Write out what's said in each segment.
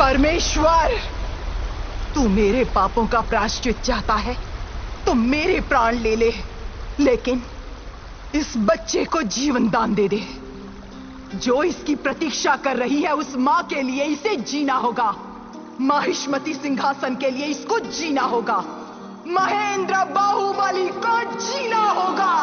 परमेश्वर, तू मेरे पापों का प्रायश्चित चाहता है तो मेरे प्राण ले ले, लेकिन इस बच्चे को जीवन दान दे दे। जो इसकी प्रतीक्षा कर रही है उस मां के लिए इसे जीना होगा। माहिष्मती सिंहासन के लिए इसको जीना होगा। महेंद्र बाहुबली को जीना होगा।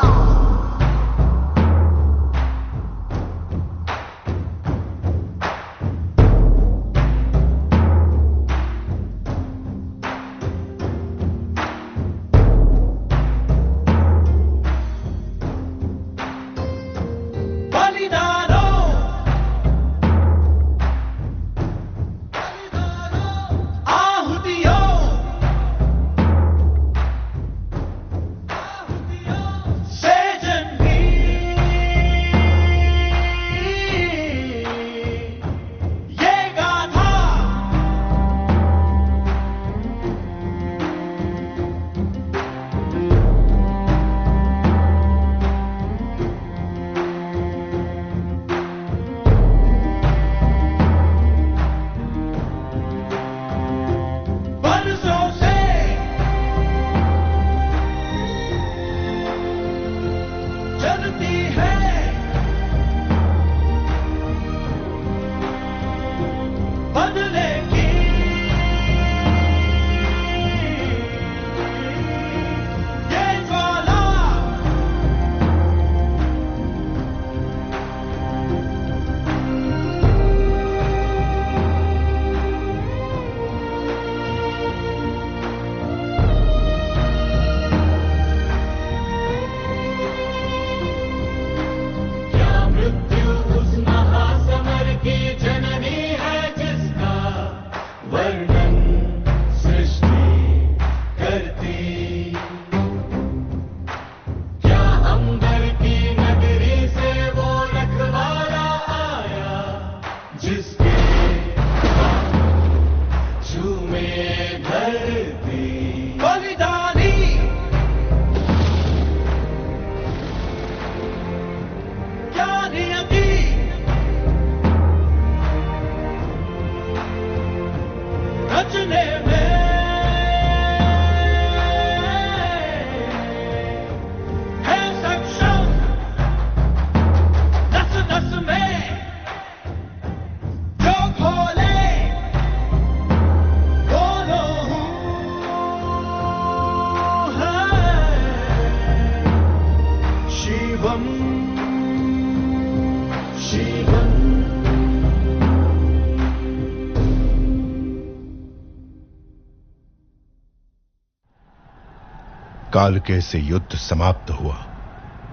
कालके से युद्ध समाप्त हुआ।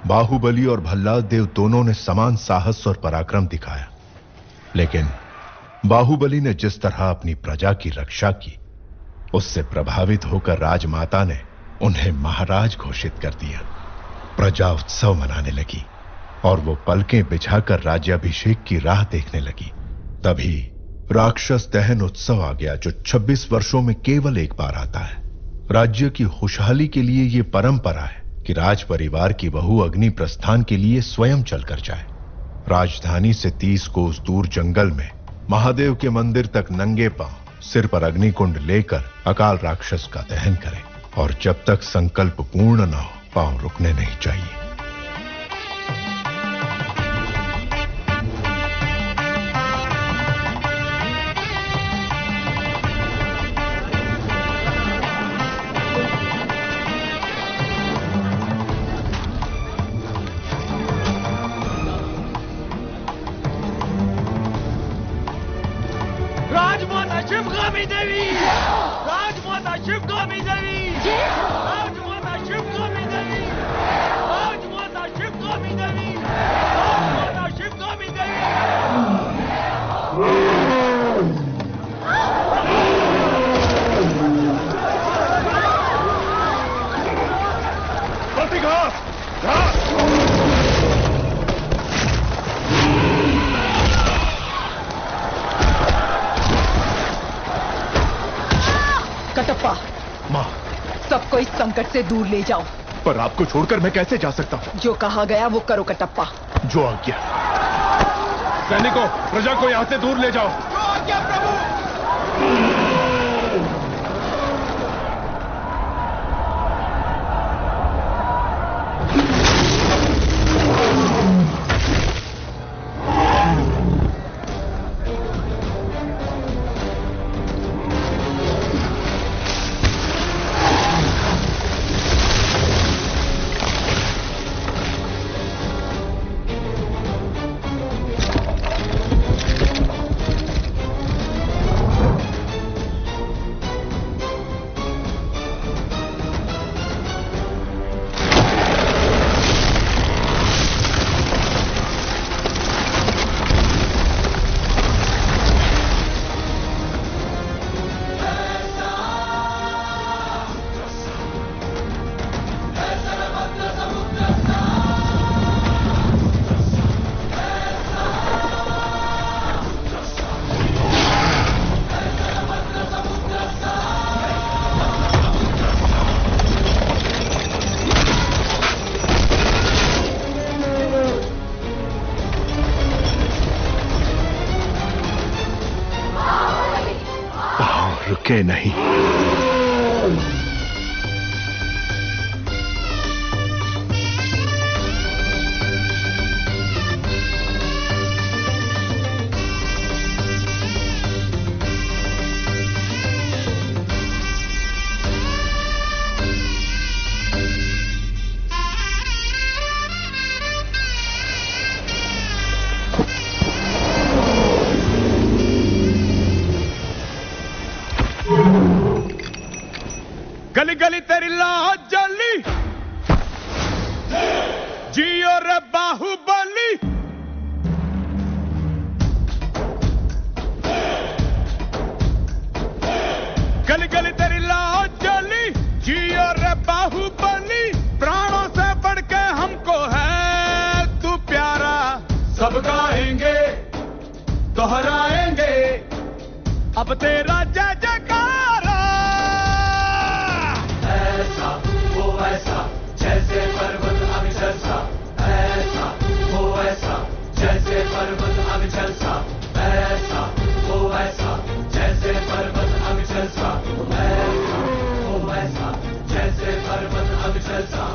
बाहुबली और भल्लाल देव दोनों ने समान साहस और पराक्रम दिखाया, लेकिन बाहुबली ने जिस तरह अपनी प्रजा की रक्षा की, उससे प्रभावित होकर राजमाता ने उन्हें महाराज घोषित कर दिया। प्रजा उत्सव मनाने लगी और वो पलकें बिछाकर राज्याभिषेक की राह देखने लगी। तभी राक्षस दहन उत्सव आ गया, जो 26 वर्षों में केवल एक बार आता है। राज्य की खुशहाली के लिए यह परंपरा है कि राज परिवार की बहू अग्नि प्रस्थान के लिए स्वयं चलकर जाए। राजधानी से 30 कोस दूर जंगल में महादेव के मंदिर तक नंगे पांव सिर पर अग्निकुंड लेकर अकाल राक्षस का दहन करें, और जब तक संकल्प पूर्ण न हो पांव रुकने नहीं चाहिए। शिवगामी देवी, राजमाता शिवगामी देवी, राजमाता शिवगामी देवी, राजमाता शिवगामी देवी, राजमाता शिवगामी देवी। कटप्पा, माँ, सबको इस संकट से दूर ले जाओ। पर आपको छोड़कर मैं कैसे जा सकता हूँ? जो कहा गया वो करो कटप्पा। जो आज्ञा। सैनिकों, प्रजा को यहाँ से दूर ले जाओ। जो आज्ञा प्रभु। के नहीं। गली गली तेरी लाज जली, जियो रे बाहुबली। गली गली तेरी लाज जली, जियो रे बाहुबली। प्राणों से बढ़ के हमको है तू प्यारा। सब गाएंगे दोहराएंगे अब तेरा जय जयकारा। ऐसा वो ऐसा जैसे पर्वत अविचल सा। ऐसा वो ऐसा जैसे पर्वत अविचल सा। ऐसा वो ऐसा जैसे पर्वत अविचल सा। ऐसा वो ऐसा जैसे पर्वत अविचल सा।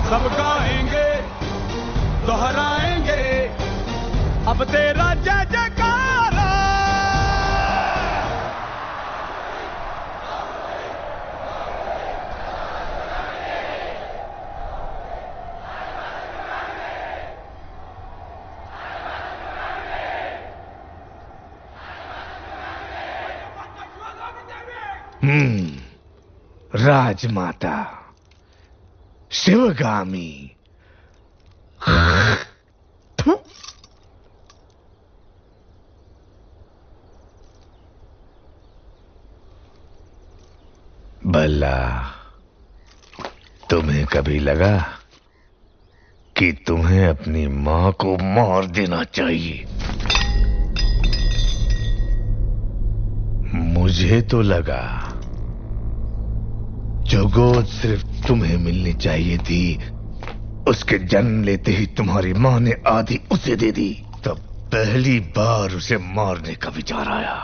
सब गाएंगे दोहराएंगे अब तेरा जय जयकारा। राजमाता शिवगामी। भला तुम्हें कभी लगा कि तुम्हें अपनी मां को मार देना चाहिए? मुझे तो लगा जो गोद सिर्फ तुम्हें मिलनी चाहिए थी उसके जन्म लेते ही तुम्हारी मां ने आधी उसे दे दी। तब पहली बार उसे मारने का विचार आया।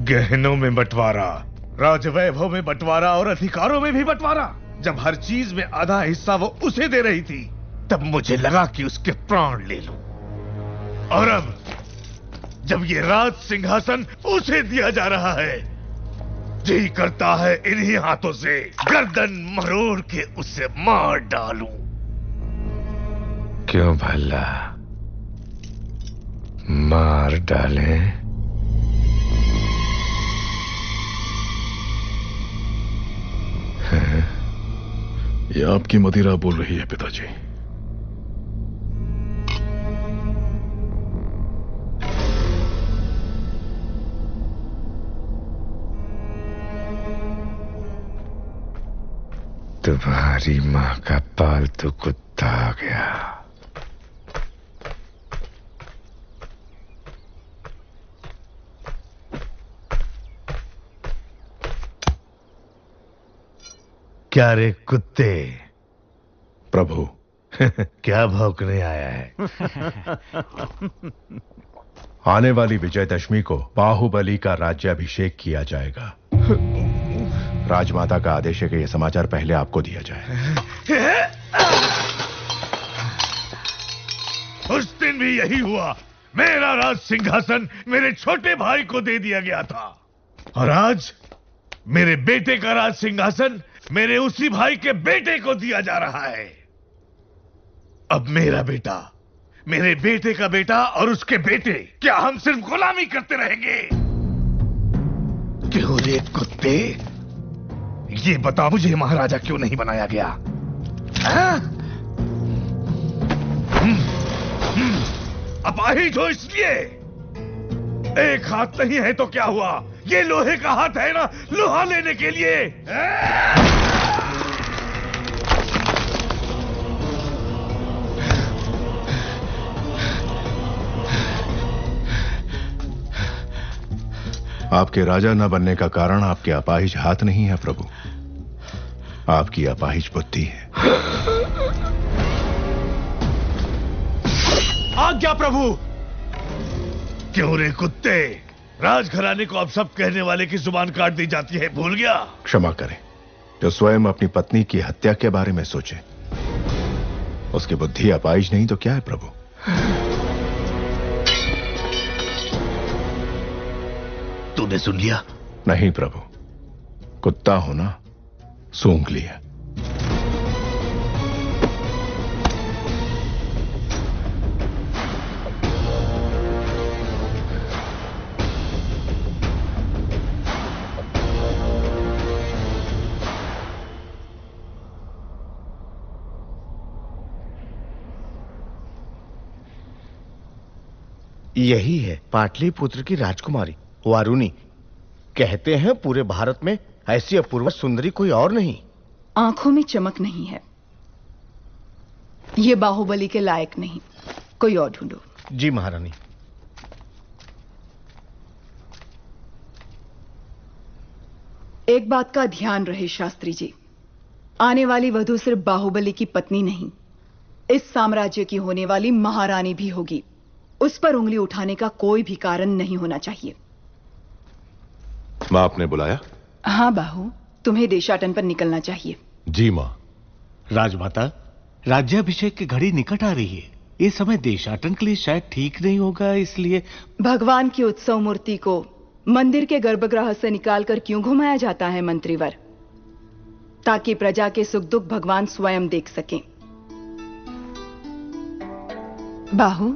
गहनों में बंटवारा, राजवैभव में बंटवारा और अधिकारों में भी बंटवारा। जब हर चीज में आधा हिस्सा वो उसे दे रही थी तब मुझे लगा कि उसके प्राण ले लूं। और अब जब ये राज सिंहासन उसे दिया जा रहा है, जी करता है इन्हीं हाथों से गर्दन मरोड़ के उसे मार डालूं। क्यों भला मार डालें? ये आपकी मदिरा बोल रही है पिताजी। तुम्हारी मां का पालतू कुत्ता आ गया। क्या रे कुत्ते? प्रभु। क्या भौंकने आया है? आने वाली विजयदशमी को बाहुबली का राज्याभिषेक किया जाएगा। राजमाता का आदेश है कि यह समाचार पहले आपको दिया जाए। उस दिन भी यही हुआ। मेरा राज सिंहासन मेरे छोटे भाई को दे दिया गया था और आज मेरे बेटे का राज सिंहासन मेरे उसी भाई के बेटे को दिया जा रहा है। अब मेरा बेटा, मेरे बेटे का बेटा और उसके बेटे, क्या हम सिर्फ गुलामी करते रहेंगे? क्यों रे कुत्ते? ये बता मुझे महाराजा क्यों नहीं बनाया गया? अपाहिज हो इसलिए। एक हाथ नहीं है तो क्या हुआ? ये लोहे का हाथ है ना, लोहा लेने के लिए। आपके राजा न बनने का कारण आपके अपाहिज हाथ नहीं है प्रभु, आपकी अपाहिज बुद्धि है। आज्ञा प्रभु। क्यों रे कुत्ते? राजघराने को अब सब कहने वाले की जुबान काट दी जाती है, भूल गया? क्षमा करें, जो स्वयं अपनी पत्नी की हत्या के बारे में सोचे उसकी बुद्धि अपाहिज नहीं तो क्या है प्रभु? तूने सुन लिया? नहीं प्रभु, कुत्ता हो ना, सूंघ लिया। यही है पाटलिपुत्र की राजकुमारी वारुणी। कहते हैं पूरे भारत में ऐसी अपूर्व सुंदरी कोई और नहीं। आंखों में चमक नहीं है, ये बाहुबली के लायक नहीं, कोई और ढूंढो। जी महारानी। एक बात का ध्यान रहे शास्त्री जी, आने वाली वधू सिर्फ बाहुबली की पत्नी नहीं, इस साम्राज्य की होने वाली महारानी भी होगी। उस पर उंगली उठाने का कोई भी कारण नहीं होना चाहिए। मां, आपने बुलाया? हां बाहु, तुम्हें देशाटन पर निकलना चाहिए। जी मां। राजमाता, राज्याभिषेक की घड़ी निकट आ रही है। ये समय देशाटन के लिए शायद ठीक नहीं होगा, इसलिए भगवान की उत्सव मूर्ति को मंदिर के गर्भगृह से निकालकर क्यों घुमाया जाता है मंत्रीवर? ताकि प्रजा के सुख दुख भगवान स्वयं देख सकें। बाहु,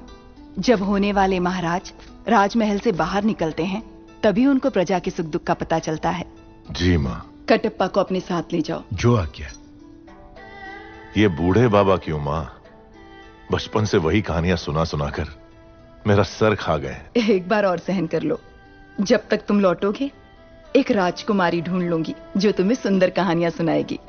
जब होने वाले महाराज राजमहल से बाहर निकलते हैं तभी उनको प्रजा के सुख दुख का पता चलता है। जी मां। कटप्पा को अपने साथ ले जाओ। जो आज्ञा। ये बूढ़े बाबा क्यों मां? बचपन से वही कहानियां सुना सुनाकर मेरा सर खा गए। एक बार और सहन कर लो, जब तक तुम लौटोगे एक राजकुमारी ढूंढ लूंगी जो तुम्हें सुंदर कहानियां सुनाएगी।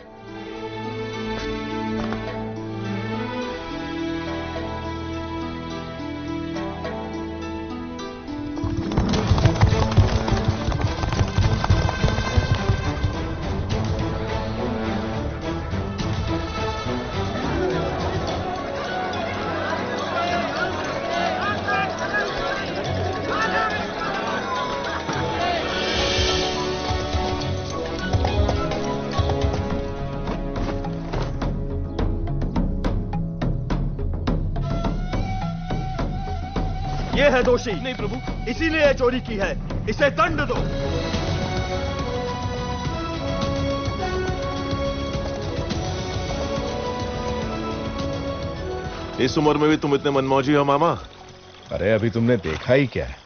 है दोषी। नहीं प्रभु, इसीलिए चोरी की है, इसे दंड दो। इस उम्र में भी तुम इतने मनमौजी हो मामा? अरे अभी तुमने देखा ही क्या है?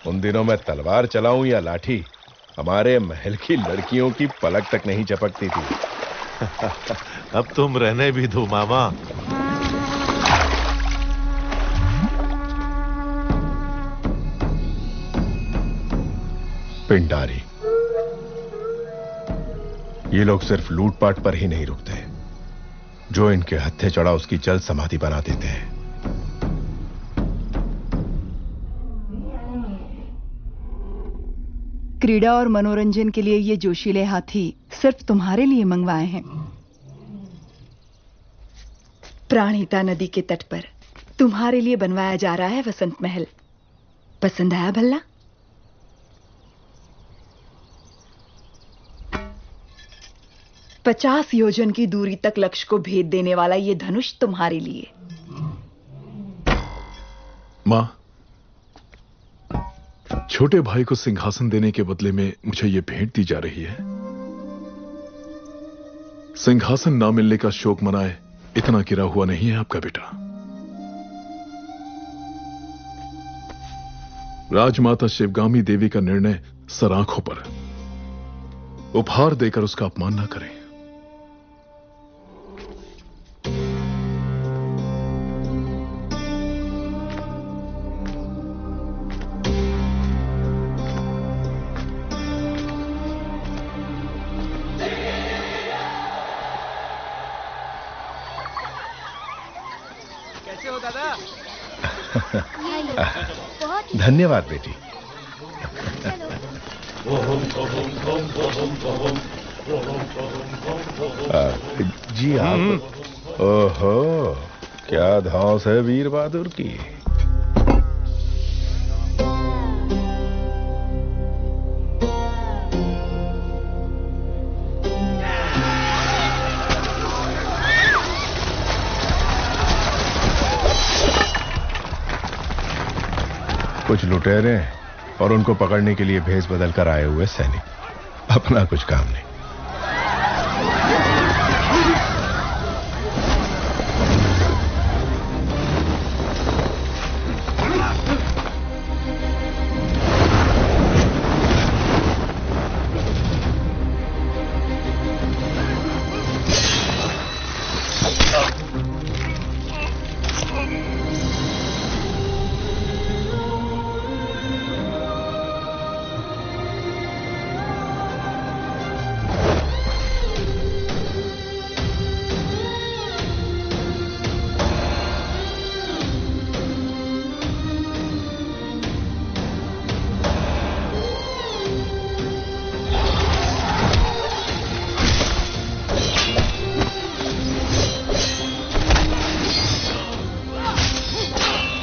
उन दिनों मैं तलवार चलाऊं या लाठी, हमारे महल की लड़कियों की पलक तक नहीं चपकती थी। अब तुम रहने भी दो मामा। पिंडारी, ये लोग सिर्फ लूटपाट पर ही नहीं रुकते, जो इनके हत्थे चढ़ा उसकी जल समाधि बना देते हैं। क्रीड़ा और मनोरंजन के लिए ये जोशीले हाथी सिर्फ तुम्हारे लिए मंगवाए हैं। प्राणहिता नदी के तट पर तुम्हारे लिए बनवाया जा रहा है वसंत महल। पसंद आया भल्ला? पचास योजन की दूरी तक लक्ष्य को भेद देने वाला ये धनुष तुम्हारे लिए। मां, छोटे भाई को सिंहासन देने के बदले में मुझे यह भेंट दी जा रही है। सिंहासन ना मिलने का शोक मनाए इतना गिरा हुआ नहीं है आपका बेटा। राजमाता शिवगामी देवी का निर्णय सराखों पर, उपहार देकर उसका अपमान ना करें। कैसे हो दादा? धन्यवाद बेटी। जी आप? ओहो, क्या धौंस है वीर बहादुर की। कुछ लुटेरे और उनको पकड़ने के लिए भेष बदल कर आए हुए सैनिक, अपना कुछ काम नहीं।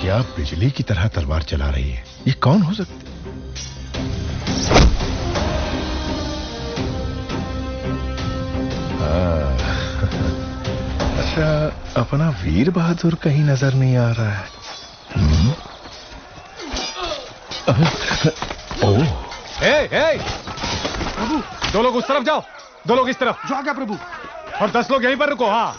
क्या बिजली की तरह तलवार चला रही है? ये कौन हो सकती है? अच्छा, अपना वीर बहादुर कहीं नजर नहीं आ रहा है। ओह, प्रभु, 2 लोग उस तरफ जाओ, 2 लोग इस तरफ। जो आ गया प्रभु। और 10 लोग यहीं पर रुको। हाँ।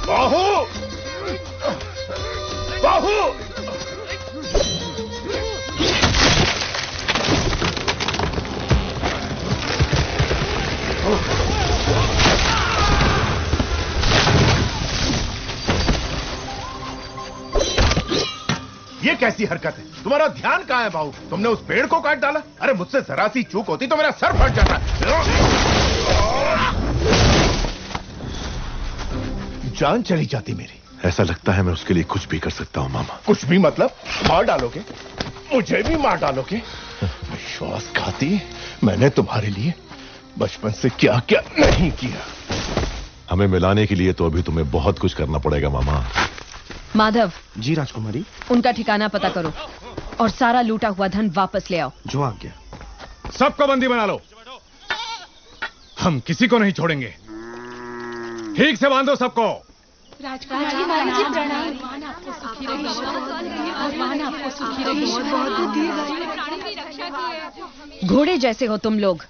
बाहु! बाहु! ये कैसी हरकत है? तुम्हारा ध्यान कहां है बाहु? तुमने उस पेड़ को काट डाला? अरे मुझसे जरा सी चूक होती तो मेरा सर फट जाता। जान चली जाती मेरी। ऐसा लगता है मैं उसके लिए कुछ भी कर सकता हूं मामा। कुछ भी मतलब? मार डालोगे? मुझे भी मार डालोगे? विश्वासघाती, मैंने तुम्हारे लिए बचपन से क्या क्या नहीं किया। हमें मिलाने के लिए तो अभी तुम्हें बहुत कुछ करना पड़ेगा मामा। माधव। जी राजकुमारी। उनका ठिकाना पता करो और सारा लूटा हुआ धन वापस ले आओ। जो आ गया। सबको बंदी बना लो। हम किसी को नहीं छोड़ेंगे। ठीक से बांधो सबको। घोड़े जैसे हो तुम लोग,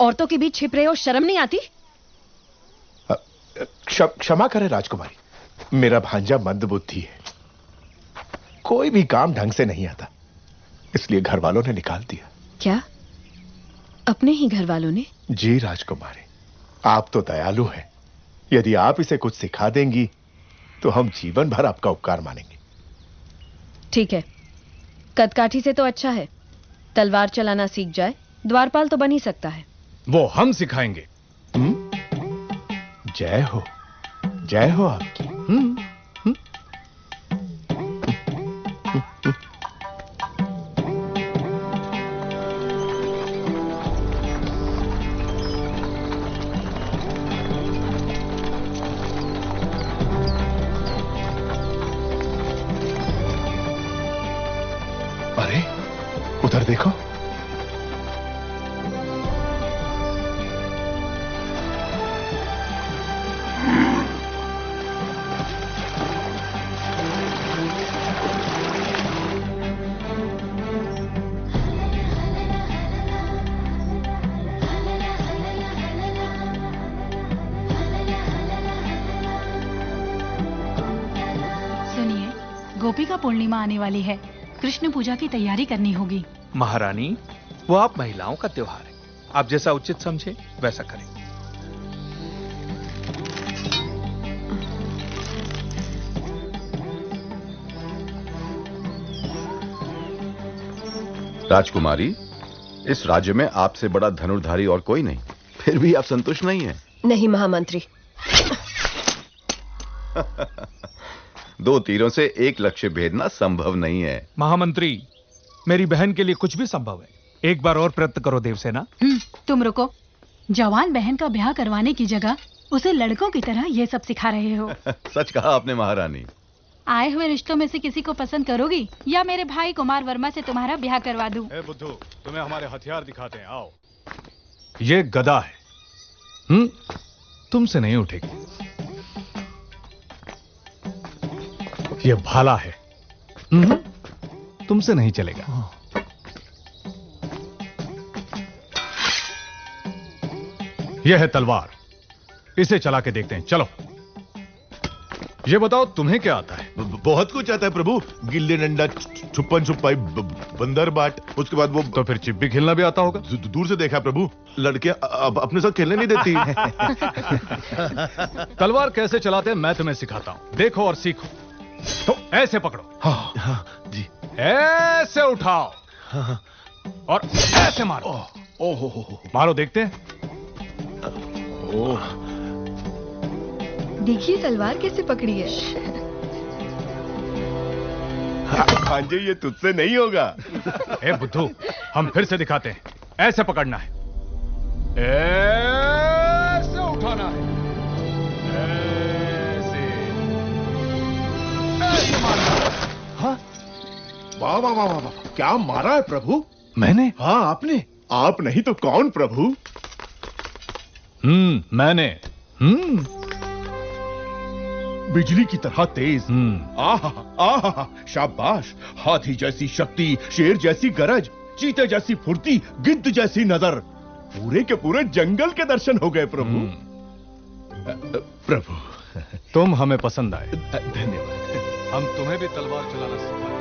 औरतों के बीच छिप रहे हो, शर्म नहीं आती? क्षमा करें राजकुमारी, मेरा भांजा मंदबुद्धि है, कोई भी काम ढंग से नहीं आता, इसलिए घर वालों ने निकाल दिया। क्या? अपने ही घर वालों ने? जी राजकुमारी, आप तो दयालु हैं। यदि आप इसे कुछ सिखा देंगी तो हम जीवन भर आपका उपकार मानेंगे। ठीक है, कदकाठी से तो अच्छा है तलवार चलाना सीख जाए, द्वारपाल तो बन ही सकता है। वो हम सिखाएंगे। जय हो आपकी। अरे उधर देखो। गोपिका पूर्णिमा आने वाली है, कृष्ण पूजा की तैयारी करनी होगी। महारानी, वो आप महिलाओं का त्योहार है, आप जैसा उचित समझे वैसा करें। राजकुमारी, इस राज्य में आपसे बड़ा धनुर्धारी और कोई नहीं, फिर भी आप संतुष्ट नहीं हैं? नहीं महामंत्री। 2 तीरों से एक लक्ष्य भेदना संभव नहीं है। महामंत्री, मेरी बहन के लिए कुछ भी संभव है, एक बार और प्रयत्न करो देवसेना। तुम रुको, जवान बहन का ब्याह करवाने की जगह उसे लड़कों की तरह ये सब सिखा रहे हो। सच कहा आपने महारानी। आए हुए रिश्तों में से किसी को पसंद करोगी या मेरे भाई कुमार वर्मा से तुम्हारा ब्याह करवा दूं? बुद्धू, तुम्हें हमारे हथियार दिखाते हैं, आओ। ये गदा है, तुमसे नहीं उठेगी। ये भाला है, तुमसे नहीं चलेगा। यह है तलवार, इसे चला के देखते हैं, चलो। ये बताओ तुम्हें क्या आता है? बहुत कुछ आता है प्रभु, गिल्ली डंडा, छुपन छुपाई, बंदर बाट, उसके बाद वो। तो फिर चिप्पी खेलना भी आता होगा? दूर से देखा प्रभु, लड़के अब अपने साथ खेलने नहीं देती। तलवार कैसे चलाते हैं मैं तुम्हें सिखाता हूं, देखो और सीखो। तो ऐसे पकड़ो। हाँ जी। ऐसे उठाओ। हाँ। और ऐसे मारो। ओहो, मारो, देखते हैं। देखिए तलवार कैसे पकड़ी है। भांजे, ये तुझसे नहीं होगा। ए बुद्धू, हम फिर से दिखाते हैं, ऐसे पकड़ना है, ऐसे उठाना है, ऐसे मारना है। हाँ? वाह वाह वाह वाह, क्या मारा है प्रभु? मैंने? हाँ आपने। आप नहीं तो कौन प्रभु? मैंने। बिजली की तरह तेज। आहा, शाबाश। हाथी जैसी शक्ति, शेर जैसी गरज, चीते जैसी फुर्ती, गिद्ध जैसी नजर, पूरे के पूरे जंगल के दर्शन हो गए प्रभु। प्रभु, तुम हमें पसंद आए। धन्यवाद। हम तुम्हें भी तलवार चलाना सिखाएं।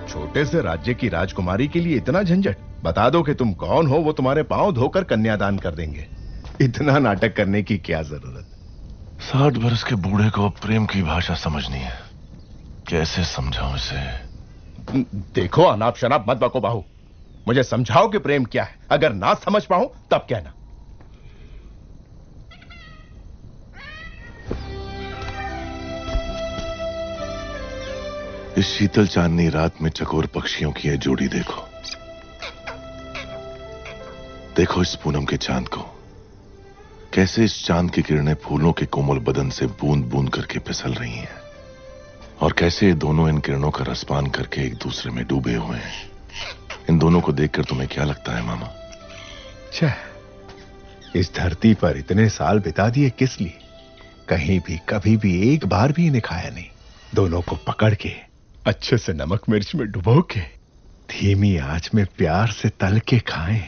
छोटे से राज्य की राजकुमारी के लिए इतना झंझट? बता दो कि तुम कौन हो, वो तुम्हारे पांव धोकर कन्यादान कर देंगे। इतना नाटक करने की क्या जरूरत? 60 बरस के बूढ़े को अब प्रेम की भाषा समझनी है। कैसे समझाऊं इसे? देखो, अनाप शनाप मत बको बाहू। मुझे समझाओ कि प्रेम क्या है। अगर ना समझ पाऊं तब कहना। इस शीतल चांदनी रात में चकोर पक्षियों की यह जोड़ी देखो। देखो इस पूनम के चांद को, कैसे इस चांद की किरणें फूलों के कोमल बदन से बूंद बूंद करके फिसल रही हैं, और कैसे ये दोनों इन किरणों का रसपान करके एक दूसरे में डूबे हुए हैं। इन दोनों को देखकर तुम्हें क्या लगता है मामा? इस धरती पर इतने साल बिता दिए किस लिए? कहीं भी कभी भी एक बार भी इन्हें खाया नहीं। दोनों को पकड़ के अच्छे से नमक मिर्च में डुबो के धीमी आंच में प्यार से तल के खाएं।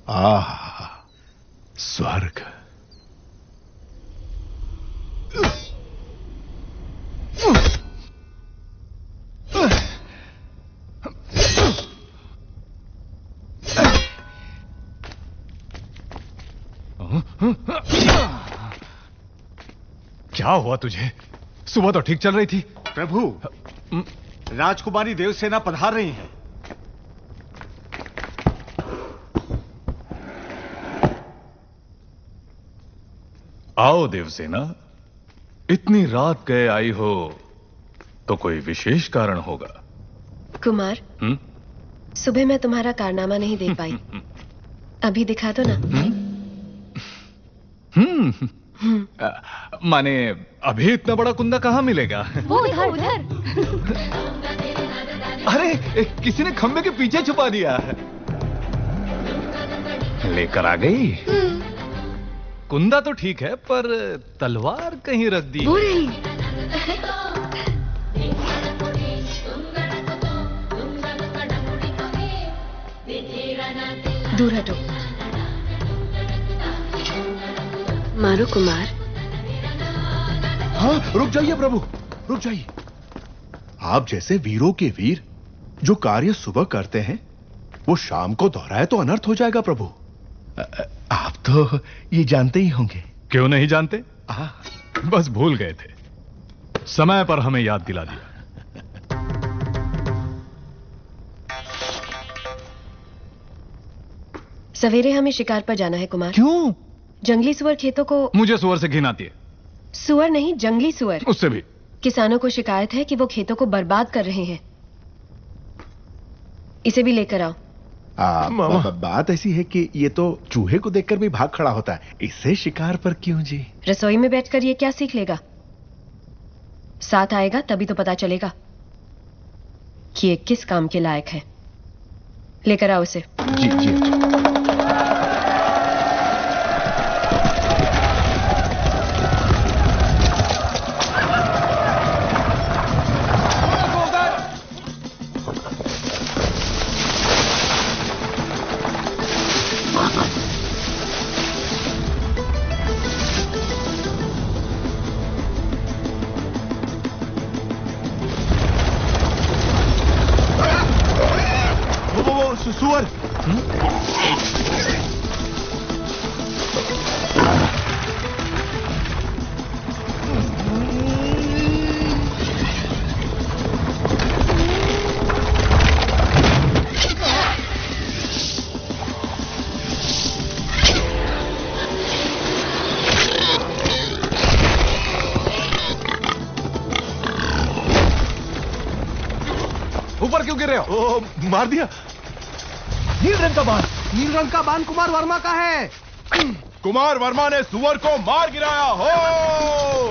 आह, स्वर्ग। क्या हुआ तुझे? सुबह तो ठीक चल रही थी। प्रभु, राजकुमारी देवसेना पधार रही हैं। आओ देवसेना। इतनी रात गए आई हो तो कोई विशेष कारण होगा। कुमार, सुबह मैं तुम्हारा कारनामा नहीं देख पाई। अभी दिखा दो ना। माने अभी इतना बड़ा कुंदा कहां मिलेगा? वो उधर। अरे किसी ने खंबे के पीछे छुपा दिया। लेकर आ गई? कुंदा तो ठीक है, पर तलवार कहीं रख दी। वो रही। दूर हटो। मारो कुमार। हाँ, रुक जाइए प्रभु, रुक जाइए। आप जैसे वीरों के वीर जो कार्य सुबह करते हैं, वो शाम को दोहराए तो अनर्थ हो जाएगा प्रभु। आप तो ये जानते ही होंगे। क्यों नहीं जानते? बस भूल गए थे। समय पर हमें याद दिला दिया। सवेरे हमें शिकार पर जाना है कुमार। क्यों? जंगली सुअर खेतों को। मुझे सुअर से घिन आती है। सुअर नहीं, जंगली सुअर। उससे भी। किसानों को शिकायत है कि वो खेतों को बर्बाद कर रहे हैं। इसे भी लेकर आओ। बात ऐसी है कि ये तो चूहे को देखकर भी भाग खड़ा होता है, इससे शिकार पर क्यों जी? रसोई में बैठकर ये क्या सीख लेगा? साथ आएगा तभी तो पता चलेगा कि ये किस काम के लायक है। लेकर आओ इसे। जी जी। सुअर। ऊपर क्यों गिर रहे हो? ओ, मार दिया। नील रंग का बाण। नील रंग का बाण कुमार वर्मा का है। कुमार वर्मा ने सुअर को मार गिराया हो।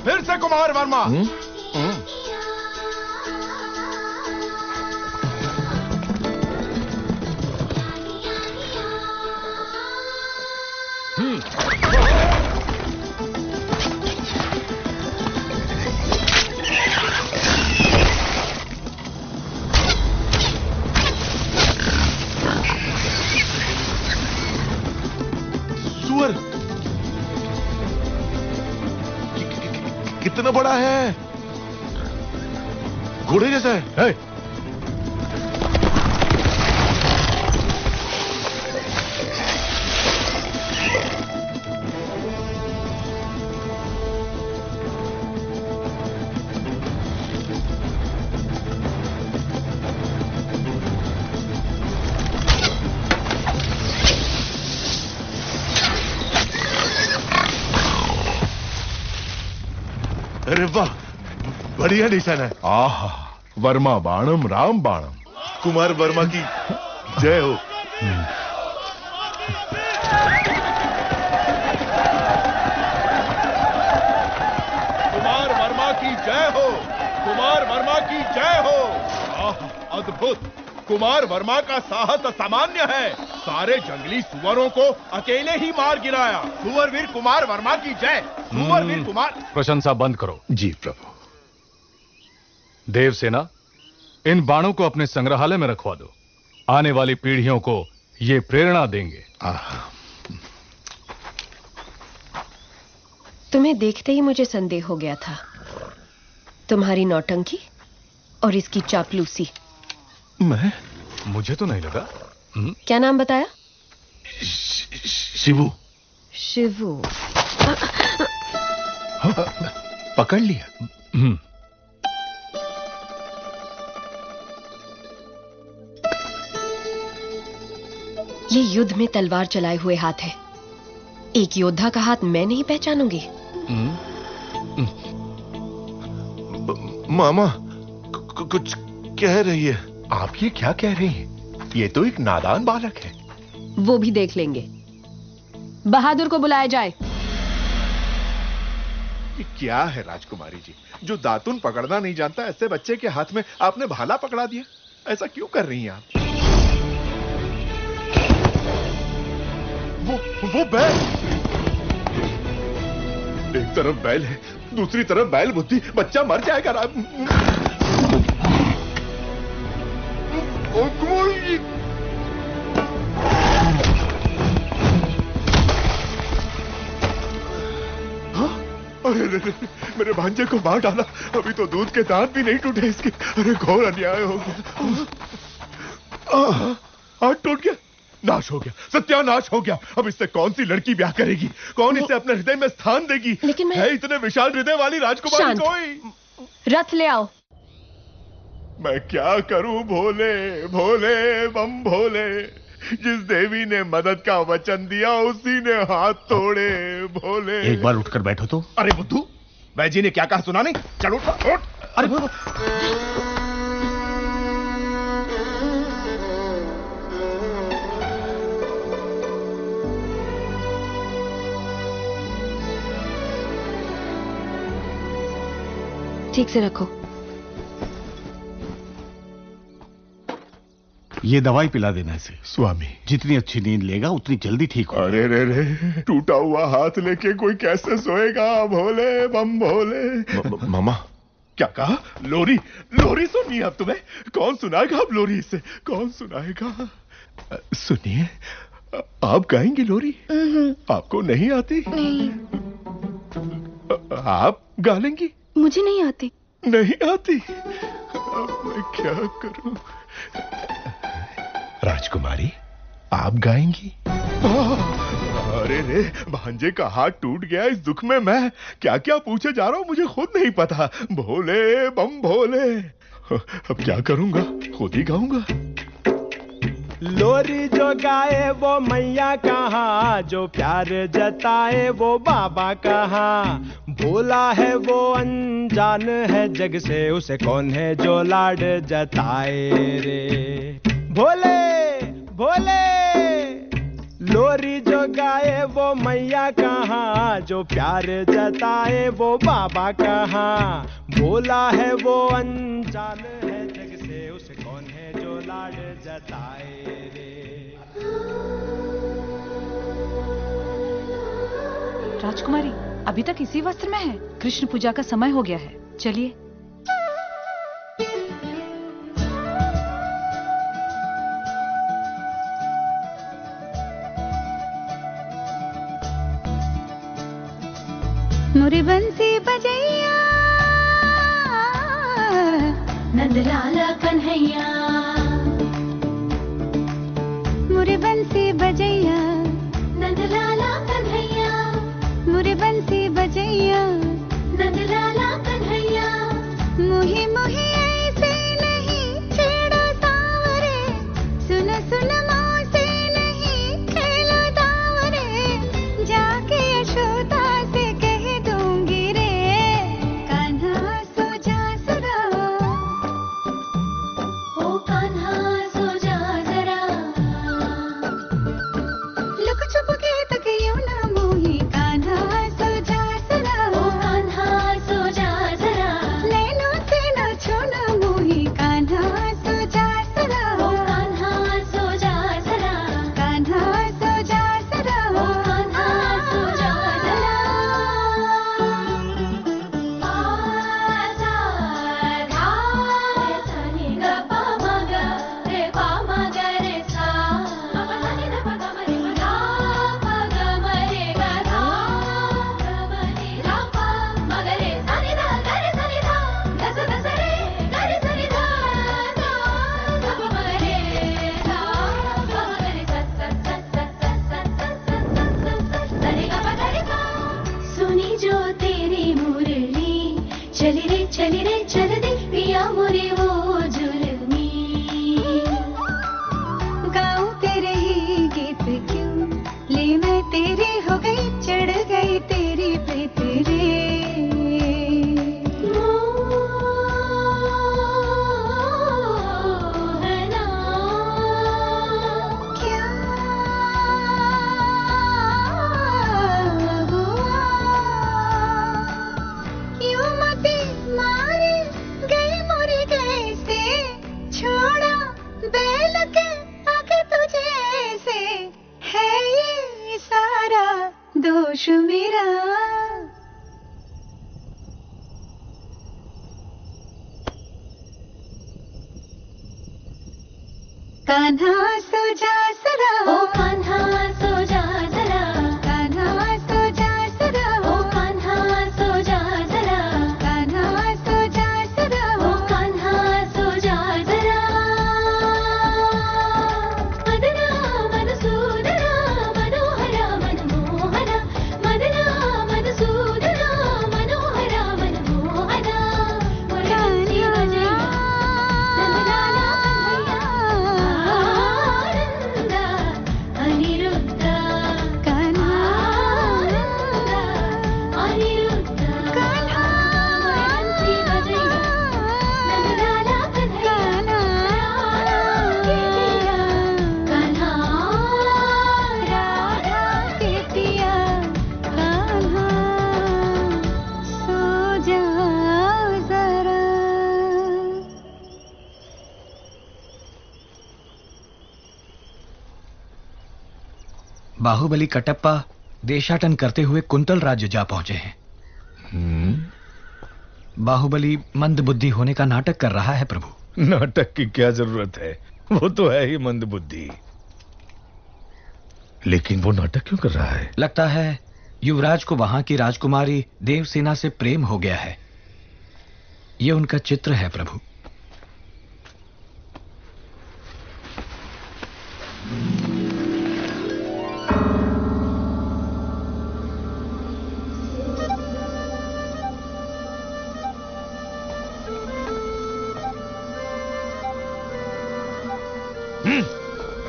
फिर से कुमार वर्मा। सुअर कितना बड़ा है, घोड़े जैसा है। अरे वाह, बढ़िया निशान है। आहा, वर्मा बाणम राम बाणम। कुमार वर्मा की जय हो। कुमार वर्मा की जय हो, कुमार वर्मा की जय हो। आहा, अद्भुत। कुमार वर्मा का साहस असामान्य है। सारे जंगली सुअरों को अकेले ही मार गिराया। सुअरवीर कुमार वर्मा की जय। सुअरवीर कुमार। प्रशंसा बंद करो। जी प्रभु। देवसेना, इन बाणों को अपने संग्रहालय में रखवा दो। आने वाली पीढ़ियों को ये प्रेरणा देंगे। तुम्हें देखते ही मुझे संदेह हो गया था। तुम्हारी नौटंकी और इसकी चापलूसी। मुझे तो नहीं लगा। क्या नाम बताया? शिवू। शिवू। पकड़ लिया। ये युद्ध में तलवार चलाए हुए हाथ है। एक योद्धा का हाथ मैं नहीं पहचानूंगी। मामा कुछ कह रही है। आप ये क्या कह रही हैं? ये तो एक नादान बालक है। वो भी देख लेंगे। बहादुर को बुलाया जाए। ये क्या है राजकुमारी जी, जो दातुन पकड़ना नहीं जानता ऐसे बच्चे के हाथ में आपने भाला पकड़ा दिया? ऐसा क्यों कर रही हैं आप? वो बैल। एक तरफ बैल है, दूसरी तरफ बैल बुद्धि। बच्चा मर जाएगा। अरे मेरे भांजे को मार डाला। अभी तो दूध के दांत भी नहीं टूटे इसके। अरे घोर अन्याय हो गया। हाथ टूट गया, नाश हो गया, सत्यानाश हो गया। अब इससे कौन सी लड़की ब्याह करेगी? कौन इसे अपने हृदय में स्थान देगी? लेकिन है इतने विशाल हृदय वाली राजकुमारी कोई? रथ ले आओ। मैं क्या करूं भोले भोले बम भोले। जिस देवी ने मदद का वचन दिया उसी ने हाथ तोड़े भोले। एक बार उठकर बैठो तो। अरे बुद्धू, बैजी ने क्या कहा सुना नहीं? चल उठ उठ। अरे ठीक से रखो। ये दवाई पिला देना इसे। स्वामी, जितनी अच्छी नींद लेगा उतनी जल्दी ठीक होगा। अरे रे टूटा हुआ हाथ लेके कोई कैसे सोएगा भोले बम भोले। मामा क्या कहा? लोरी? लोरी सुनिए अब तुम्हें। कौन सुनाएगा अब लोरी इसे? कौन सुनाएगा? सुनिए, आप गाएंगी लोरी? आपको नहीं आती? नहीं। आप गा लेंगी? मुझे नहीं आती। नहीं आती? अब मैं क्या करूं? राजकुमारी, आप गाएंगी? अरे रे, भांजे का हाथ टूट गया। इस दुख में मैं क्या क्या पूछे जा रहा हूं मुझे खुद नहीं पता। भोले बम भोले। अब क्या करूंगा? खुद ही गाऊंगा। लोरी जो गाए वो मैया कहाँ, जो प्यार जताए वो बाबा कहाँ। भोला है वो अनजान है जग से, उसे कौन है जो लाड जताए रे। भोले भोले लोरी जो गाए वो मैया कहाँ, जो प्यार जताए वो बाबा कहाँ। भोला है वो अनजान है जग से, उसे कौन है जो लाड जताए रे। राजकुमारी अभी तक इसी वस्त्र में है। कृष्ण पूजा का समय हो गया है, चलिए। मुरी बंसी बजैया नंदलाला कन्हैया, मुरी बंसी बजैया नंदलाला कन्हैया, मुरी बंसी बजैया नंदलाला कन्हैया। मुही मुही ऐसे नहीं छेड़ो सावरे, सुन सुन मौसे नहीं खेलो दावरे, जाके यशोदा से कह दूंगी रे, कान्हा सो जा सदा, ओ कान्हा सो जा जरा, लुक छुप के तक यूं ना मोही, कान्हा सो जा सदा, ओ कान्हा सो जा जरा, नैनों से ना छोना मोही, कान्हा सो जा सदा, ओ कान्हा सो जा जरा, कान्हा सो जा सदा, ओ कान्हा सो जा जरा। आजा धा सा नि ग प म ग रे प म ग रे सा, प प सा नि ध प ग म रे म धा प ग म रे ग धा ग म नि धा प म ग रे सा नि ध ग रे सा नि धा ग स ग स रे ग रे सा नि धा धा ग प म रे धा प म ग रे सा सा सा सा सा सा सा सा रे ग प ग रे सा। सुनी जो तेरी मुरली चली रे चल दे पिया मोरे वो जुलमी, गाऊं तेरे ही गीत क्यों, ले मैं तेरी हो गई चढ़ गई तेरी पे तेरे, मोहना क्या हुआ, क्यों मती मारी गई मोरी गई से, छोड़ा बैल के आगे तुझे ऐसे, है ये सारा दोष मेरा। कान्हा सो जा सदा, ओ कान्हा सो जा जरा, कान्हा सो जा सदा, ओ कान्हा सो जा जरा, कान्हा सो जा सदा, ओ कान्हा सो जा जरा। मदना मधुसूदना मनोहरा मनमोहना, मदना मधुसूदना मनोहरा मनमोहना, मुरली बजैया नंदलाला कन्हैया, आनंद अनिरुद्ध, कान्हा अनिरुद्ध, कान्हा मुरली बजैया नंदलाला कन्हैया, कान्हा राधा के पिया, कान्हा सो जा जरा। बाहुबली कटप्पा देशाटन करते हुए कुंतल राज्य जा पहुंचे हैं। बाहुबली मंद बुद्धि होने का नाटक कर रहा है प्रभु। नाटक की क्या जरूरत है, वो तो है ही मंद बुद्धि। लेकिन वो नाटक क्यों कर रहा है? लगता है युवराज को वहां की राजकुमारी देवसेना से प्रेम हो गया है। ये उनका चित्र है प्रभु।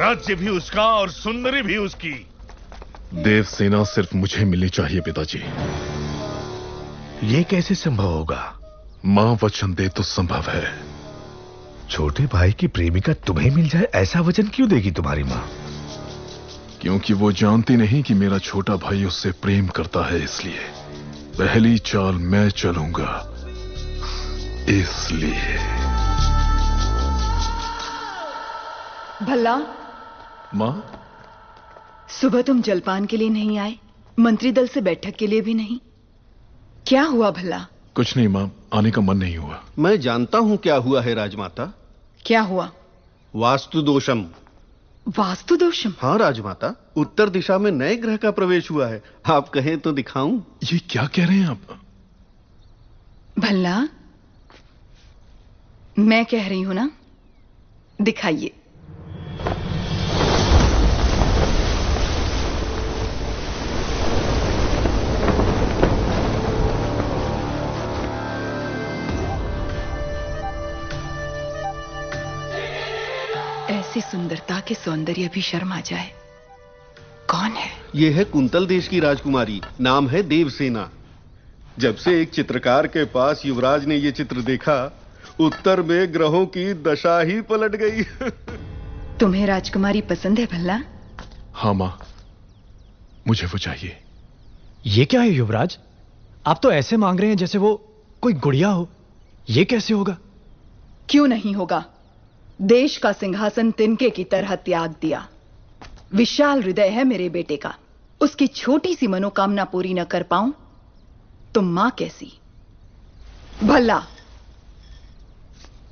राज्य भी उसका और सुंदरी भी उसकी। देवसेना सिर्फ मुझे मिलनी चाहिए पिताजी। ये कैसे संभव होगा? मां वचन दे तो संभव है। छोटे भाई की प्रेमिका तुम्हें मिल जाए ऐसा वचन क्यों देगी तुम्हारी मां? क्योंकि वो जानती नहीं कि मेरा छोटा भाई उससे प्रेम करता है, इसलिए पहली चाल मैं चलूंगा। इसलिए भल्ला मां, सुबह तुम जलपान के लिए नहीं आए, मंत्री दल से बैठक के लिए भी नहीं। क्या हुआ भला? कुछ नहीं मां, आने का मन नहीं हुआ। मैं जानता हूं क्या हुआ है राजमाता। क्या हुआ? वास्तु दोषम। वास्तु दोषम? हाँ राजमाता, उत्तर दिशा में नए ग्रह का प्रवेश हुआ है। आप कहें तो दिखाऊं? ये क्या कह रहे हैं आप? भला मैं कह रही हूं ना, दिखाइए। ऐसी सुंदरता के सौंदर्य भी शर्मा जाए। कौन है? यह है कुंतल देश की राजकुमारी, नाम है देवसेना। जब से एक चित्रकार के पास युवराज ने यह चित्र देखा, उत्तर में ग्रहों की दशा ही पलट गई। तुम्हें राजकुमारी पसंद है भल्ला? हाँ मां, मुझे वो चाहिए। ये क्या है युवराज? आप तो ऐसे मांग रहे हैं जैसे वो कोई गुड़िया हो। ये कैसे होगा? क्यों नहीं होगा? देश का सिंहासन तिनके की तरह त्याग दिया। विशाल हृदय है मेरे बेटे का। उसकी छोटी सी मनोकामना पूरी न कर पाऊं तो मां कैसी? भला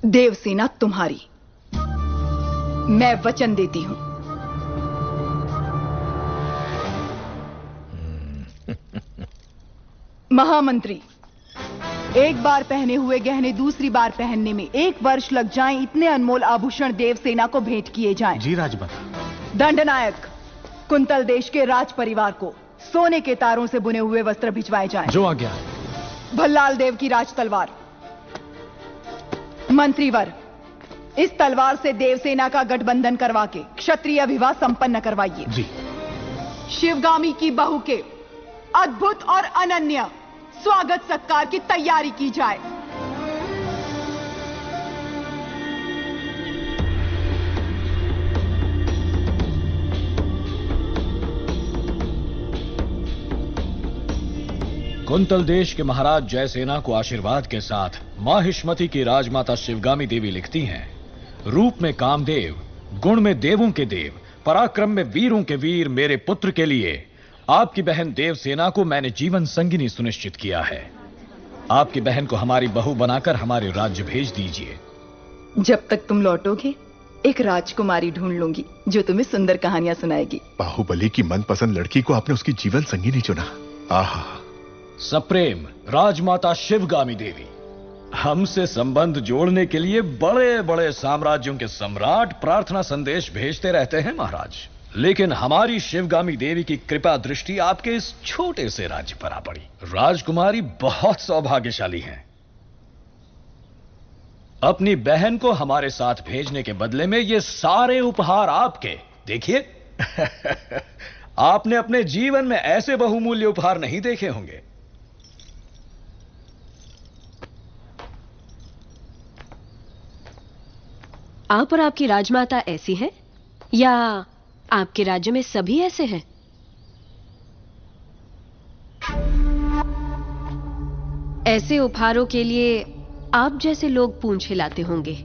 देवसेना तुम्हारी, मैं वचन देती हूं। महामंत्री, एक बार पहने हुए गहने दूसरी बार पहनने में 1 वर्ष लग जाएं, इतने अनमोल आभूषण देवसेना को भेंट किए जाएं। जी राजमाता। दंडनायक, कुंतल देश के राज परिवार को सोने के तारों से बुने हुए वस्त्र भिजवाए जाएं। जो आज्ञा। भल्लाल देव की राज तलवार। मंत्रीवर, इस तलवार से देवसेना का गठबंधन करवा के क्षत्रिय विवाह संपन्न करवाइए। जी। शिवगामी की बहू के अद्भुत और अनन्य स्वागत सत्कार की तैयारी की जाए। कुंतल देश के महाराज जयसेना को आशीर्वाद के साथ माहिष्मति की राजमाता शिवगामी देवी लिखती हैं, रूप में कामदेव, गुण में देवों के देव, पराक्रम में वीरों के वीर मेरे पुत्र के लिए आपकी बहन देवसेना को मैंने जीवन संगिनी सुनिश्चित किया है। आपकी बहन को हमारी बहू बनाकर हमारे राज्य भेज दीजिए। जब तक तुम लौटोगे एक राजकुमारी ढूंढ लूंगी जो तुम्हें सुंदर कहानियां सुनाएगी। बाहुबली की मनपसंद लड़की को आपने उसकी जीवन संगिनी चुना। आहा। सप्रेम राजमाता शिवगामी देवी, हमसे संबंध जोड़ने के लिए बड़े बड़े साम्राज्यों के सम्राट प्रार्थना संदेश भेजते रहते हैं महाराज, लेकिन हमारी शिवगामी देवी की कृपा दृष्टि आपके इस छोटे से राज्य पर आ पड़ी। राजकुमारी बहुत सौभाग्यशाली हैं। अपनी बहन को हमारे साथ भेजने के बदले में ये सारे उपहार आपके। देखिए आपने अपने जीवन में ऐसे बहुमूल्य उपहार नहीं देखे होंगे। आप और आपकी राजमाता ऐसी हैं या आपके राज्य में सभी ऐसे हैं? ऐसे उपहारों के लिए आप जैसे लोग पूंछ हिलाते होंगे,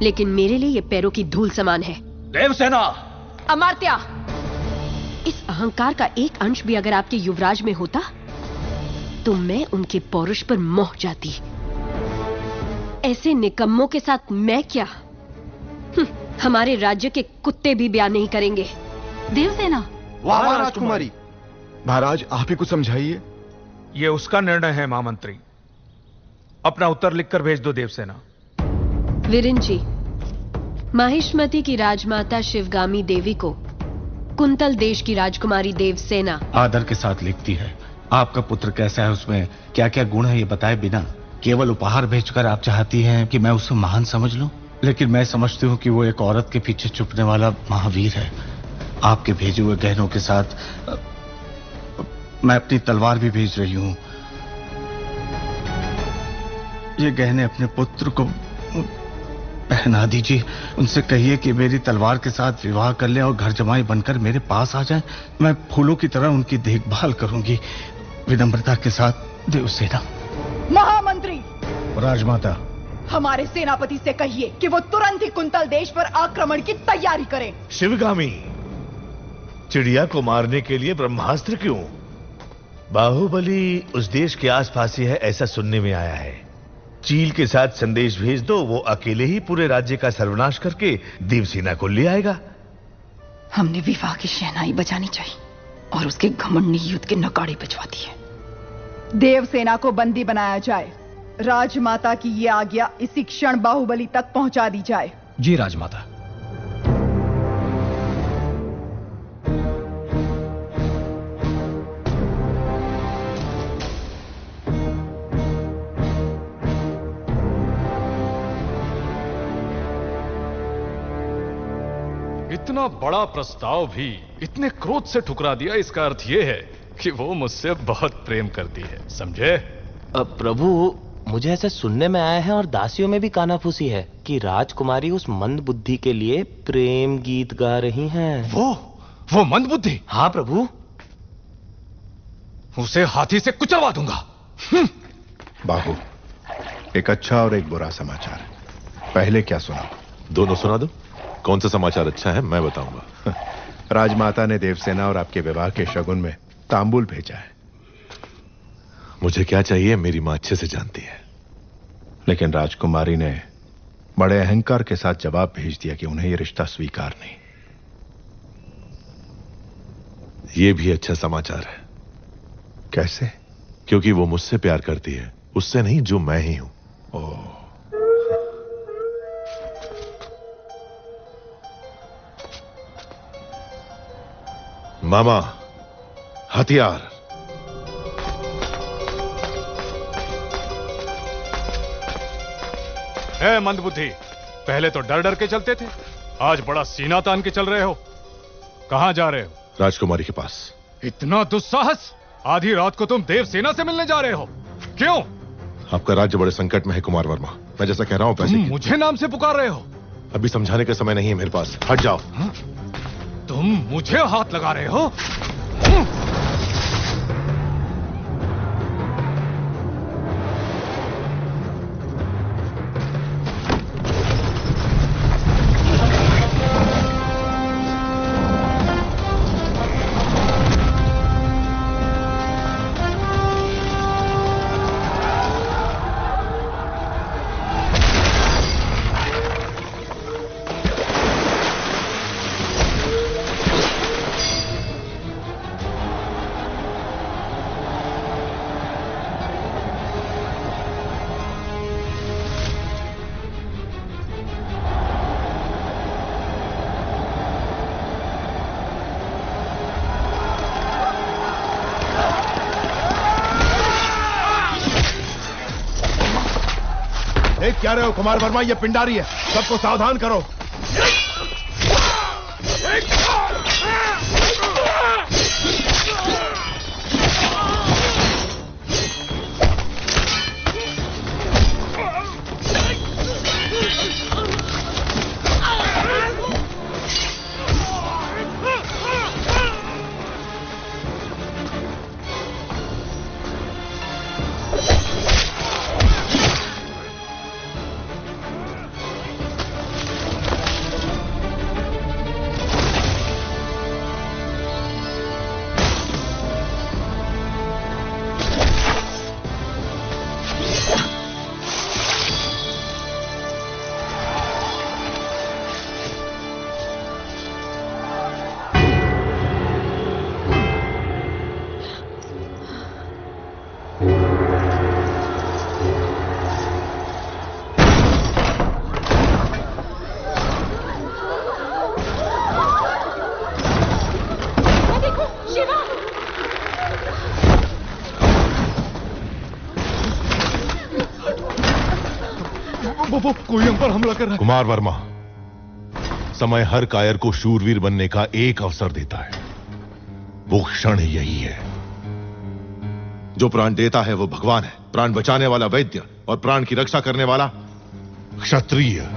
लेकिन मेरे लिए ये पैरों की धूल समान है। देवसेना! अमर्त्य! इस अहंकार का एक अंश भी अगर आपके युवराज में होता तो मैं उनके पौरुष पर मोह जाती। ऐसे निकम्मों के साथ मैं क्या? हमारे राज्य के कुत्ते भी ब्याह नहीं करेंगे। देवसेना! वाह राजकुमारी! महाराज आप ही कुछ समझाइए। यह उसका निर्णय है महामंत्री। अपना उत्तर लिखकर भेज दो देवसेना। वीरेन जी, माहिष्मति की राजमाता शिवगामी देवी को कुंतल देश की राजकुमारी देवसेना आदर के साथ लिखती है। आपका पुत्र कैसा है, उसमें क्या क्या गुण है, ये बताए बिना केवल उपहार भेजकर आप चाहती हैं कि मैं उसे महान समझ लूं, लेकिन मैं समझती हूं कि वो एक औरत के पीछे छुपने वाला महावीर है। आपके भेजे हुए गहनों के साथ मैं अपनी तलवार भी भेज रही हूं। ये गहने अपने पुत्र को पहना दीजिए। उनसे कहिए कि मेरी तलवार के साथ विवाह कर लें और घर जमाई बनकर मेरे पास आ जाएं। मैं फूलों की तरह उनकी देखभाल करूंगी। विनम्रता के साथ, देवसेना। महामंत्री! राजमाता, हमारे सेनापति से कहिए कि वो तुरंत ही कुंतल देश पर आक्रमण की तैयारी करें। शिवगामी, चिड़िया को मारने के लिए ब्रह्मास्त्र क्यों? बाहुबली उस देश के आसपास ही है, ऐसा सुनने में आया है। चील के साथ संदेश भेज दो, वो अकेले ही पूरे राज्य का सर्वनाश करके देवसेना को ले आएगा। हमने विवाह की शहनाई बजानी चाहिए और उसके घमंड ने युद्ध के नगाड़े बजवा दिए। देवसेना को बंदी बनाया जाए। राजमाता की ये आज्ञा इसी क्षण बाहुबली तक पहुंचा दी जाए। जी राजमाता। इतना बड़ा प्रस्ताव भी इतने क्रोध से ठुकरा दिया, इसका अर्थ यह है कि वो मुझसे बहुत प्रेम करती है, समझे? प्रभु, मुझे ऐसा सुनने में आया है और दासियों में भी कानाफूसी है कि राजकुमारी उस मंद बुद्धि के लिए प्रेम गीत गा रही हैं। वो मंद बुद्धि? हाँ प्रभु। उसे हाथी से कुचलवा दूंगा। बाहु, एक अच्छा और एक बुरा समाचार। पहले क्या सुना? दोनों सुना दो। कौन सा समाचार अच्छा है मैं बताऊंगा। राजमाता ने देवसेना और आपके विवाह के शगुन में तांबूल भेजा है। मुझे क्या चाहिए मेरी मां अच्छे से जानती है। लेकिन राजकुमारी ने बड़े अहंकार के साथ जवाब भेज दिया कि उन्हें यह रिश्ता स्वीकार नहीं। यह भी अच्छा समाचार है। कैसे? क्योंकि वो मुझसे प्यार करती है, उससे नहीं जो मैं ही हूं। ओह, मामा, हथियार। है मंदबुद्धि, पहले तो डर डर के चलते थे, आज बड़ा सीना तान के चल रहे हो। कहां जा रहे हो? राजकुमारी के पास। इतना दुस्साहस? आधी रात को तुम देवसेना से मिलने जा रहे हो? क्यों? आपका राज्य बड़े संकट में है कुमार वर्मा। मैं जैसा कह रहा हूं पैसे की। मुझे नाम से पुकार रहे हो? अभी समझाने का समय नहीं है मेरे पास। हट जाओ। तुम मुझे हाथ लगा रहे हो? क्या रहे हो कुमार वर्मा? ये पिंडारी है, सबको सावधान करो। कोई हम पर हमला कर रहा है। कुमार वर्मा, समय हर कायर को शूरवीर बनने का एक अवसर देता है। वो क्षण यही है। जो प्राण देता है वो भगवान है, प्राण बचाने वाला वैद्य और प्राण की रक्षा करने वाला क्षत्रिय।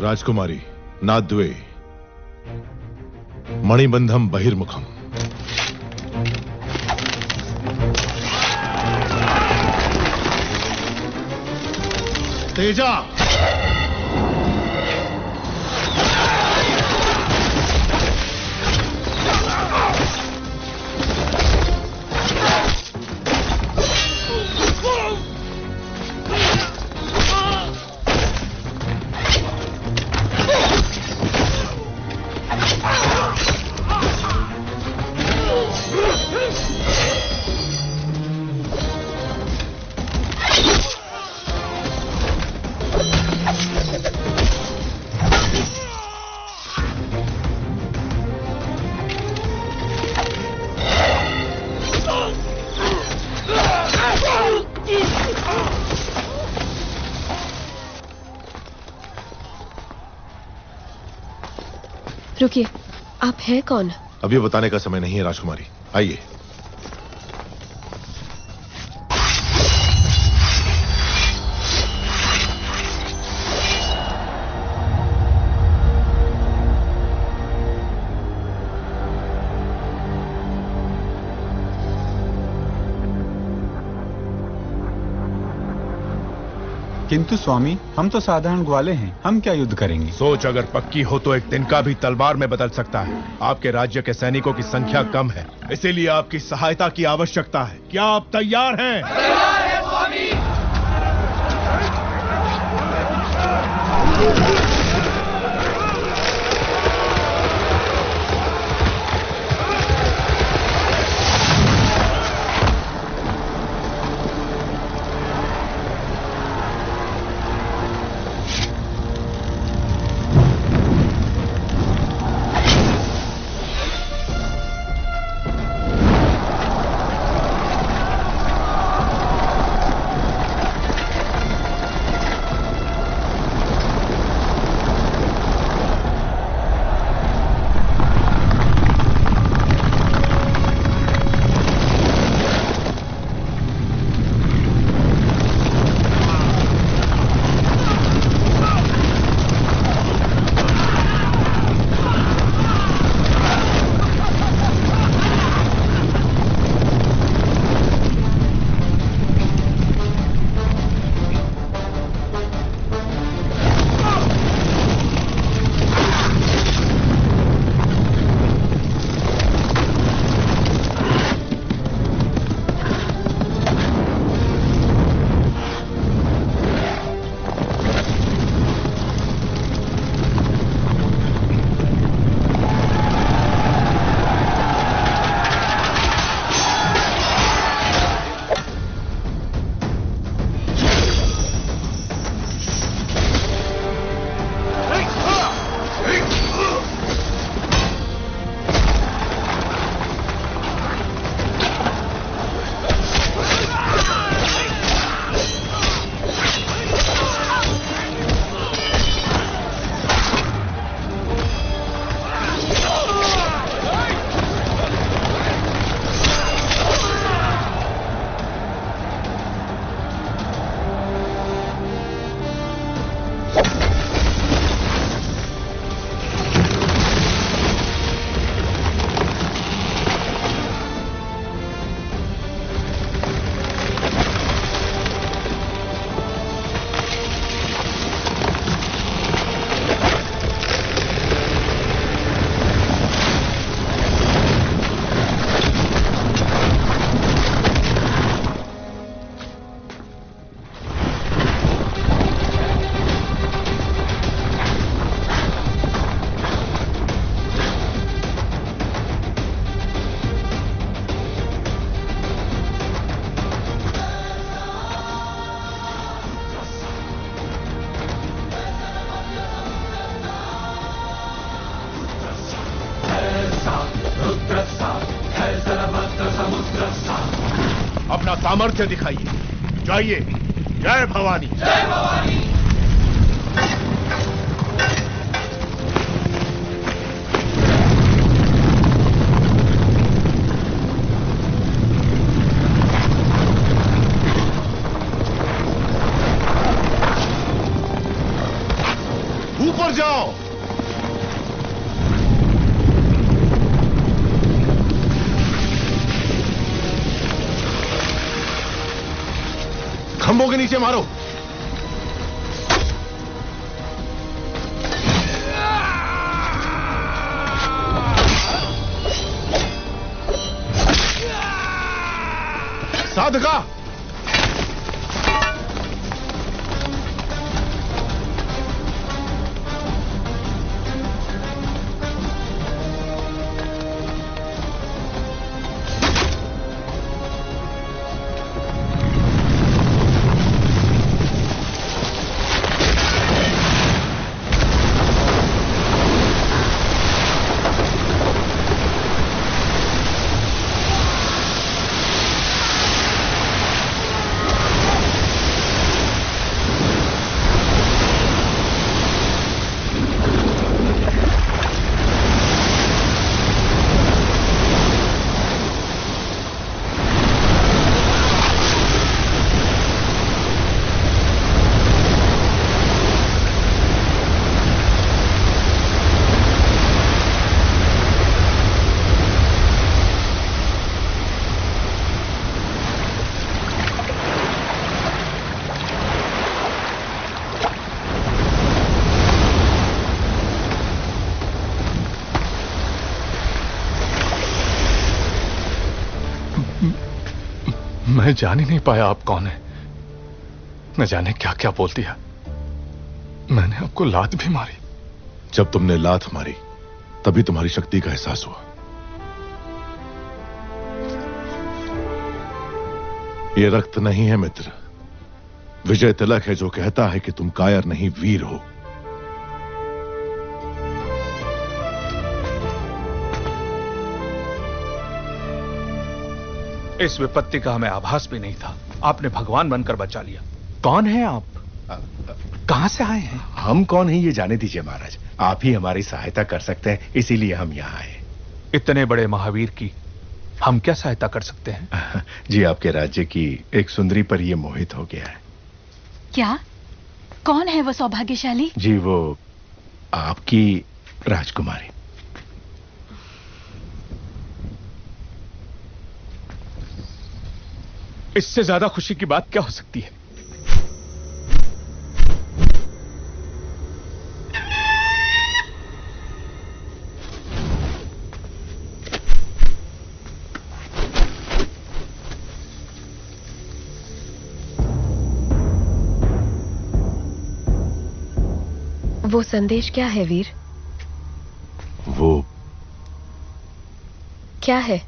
राजकुमारी नाद्वे मणिबंधम बहिर्मुखम। तेजा रुकिए, आप हैं कौन? अभी बताने का समय नहीं है राजकुमारी, आइए। किंतु स्वामी, हम तो साधारण ग्वाले हैं, हम क्या युद्ध करेंगे? सोच अगर पक्की हो तो एक तिनका भी तलवार में बदल सकता है। आपके राज्य के सैनिकों की संख्या कम है, इसीलिए आपकी सहायता की आवश्यकता है। क्या आप तैयार हैं? तैयार है स्वामी। अपना सामर्थ्य दिखाइए। जाइए। जय भवानी। जय भवानी। ऊपर जाओ। खंभों के नीचे मारो। साधका। मैं जान ही नहीं पाया आप कौन है। न जाने क्या क्या बोल दिया। मैंने आपको लात भी मारी। जब तुमने लात मारी तभी तुम्हारी शक्ति का एहसास हुआ। यह रक्त नहीं है मित्र, विजय तिलक है जो कहता है कि तुम कायर नहीं वीर हो। इस विपत्ति का हमें आभास भी नहीं था। आपने भगवान बनकर बचा लिया। कौन है आप? कहां से आए हैं? हम कौन हैं ये जाने दीजिए महाराज। आप ही हमारी सहायता कर सकते हैं, इसीलिए हम यहाँ आए। इतने बड़े महावीर की हम क्या सहायता कर सकते हैं? जी, आपके राज्य की एक सुंदरी पर ये मोहित हो गया है। क्या? कौन है वो सौभाग्यशाली? जी, वो आपकी राजकुमारी। इससे ज्यादा खुशी की बात क्या हो सकती है? वो संदेश क्या है वीर? वो क्या है?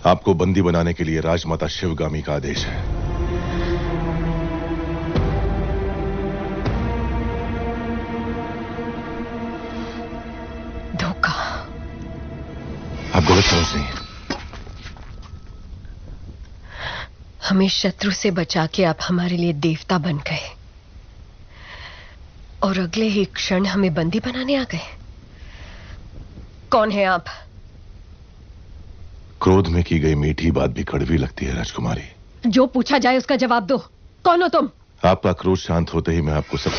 आपको बंदी बनाने के लिए राजमाता शिवगामी का आदेश है। धोखा। आप गलत समझ रही हैं। हमें शत्रु से बचा के आप हमारे लिए देवता बन गए और अगले ही क्षण हमें बंदी बनाने आ गए। कौन है आप? क्रोध में की गई मीठी बात भी कड़वी लगती है राजकुमारी। जो पूछा जाए उसका जवाब दो। कौन हो तुम? आपका क्रोध शांत होते ही मैं आपको सब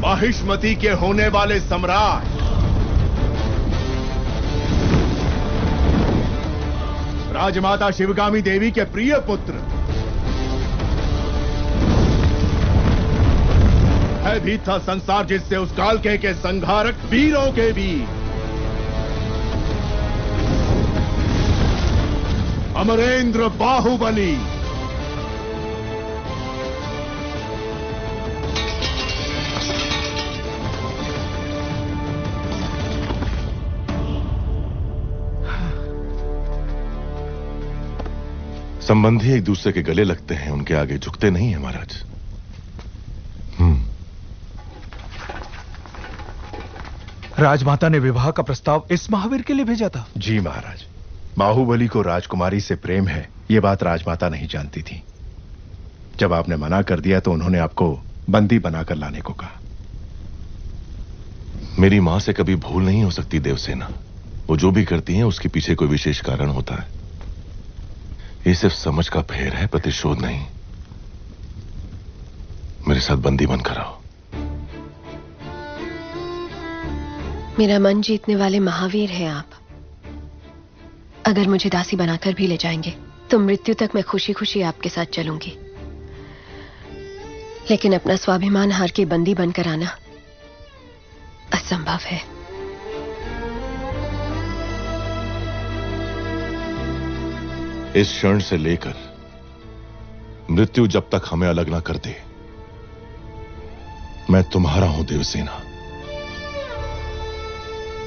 माहिष्मती के होने वाले सम्राट राजमाता शिवगामी देवी के प्रिय पुत्र भी था संसार जिससे उस काल के संहारक वीरों के वीर अमरेंद्र बाहुबली। संबंधी एक दूसरे के गले लगते हैं, उनके आगे झुकते नहीं है महाराज। राजमाता ने विवाह का प्रस्ताव इस महावीर के लिए भेजा था? जी महाराज, बाहुबली को राजकुमारी से प्रेम है, ये बात राजमाता नहीं जानती थी। जब आपने मना कर दिया तो उन्होंने आपको बंदी बनाकर लाने को कहा। मेरी मां से कभी भूल नहीं हो सकती देवसेना। वो जो भी करती है उसके पीछे कोई विशेष कारण होता है। ये सिर्फ समझ का फेर है, प्रतिशोध नहीं। मेरे साथ बंदी बनकर आओ। मेरा मन जीतने वाले महावीर हैं आप। अगर मुझे दासी बनाकर भी ले जाएंगे तो मृत्यु तक मैं खुशी खुशी आपके साथ चलूंगी, लेकिन अपना स्वाभिमान हार के बंदी बनकर आना असंभव है। इस क्षण से लेकर मृत्यु जब तक हमें अलग ना कर दे, मैं तुम्हारा हूं देवसेना।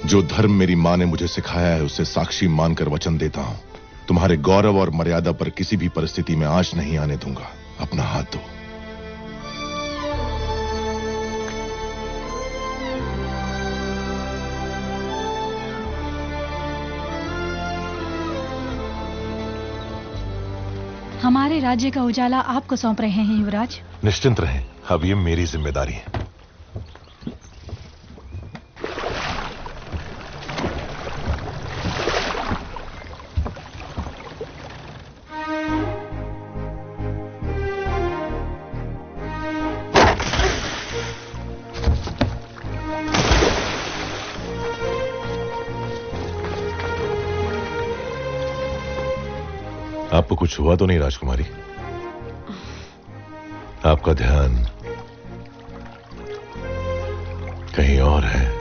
जो धर्म मेरी मां ने मुझे सिखाया है उसे साक्षी मानकर वचन देता हूं, तुम्हारे गौरव और मर्यादा पर किसी भी परिस्थिति में आंच नहीं आने दूंगा। अपना हाथ दो। हमारे राज्य का उजाला आपको सौंप रहे हैं युवराज। निश्चिंत रहें, अब ये मेरी जिम्मेदारी है। आपको कुछ हुआ तो नहीं राजकुमारी? आपका ध्यान कहीं और है।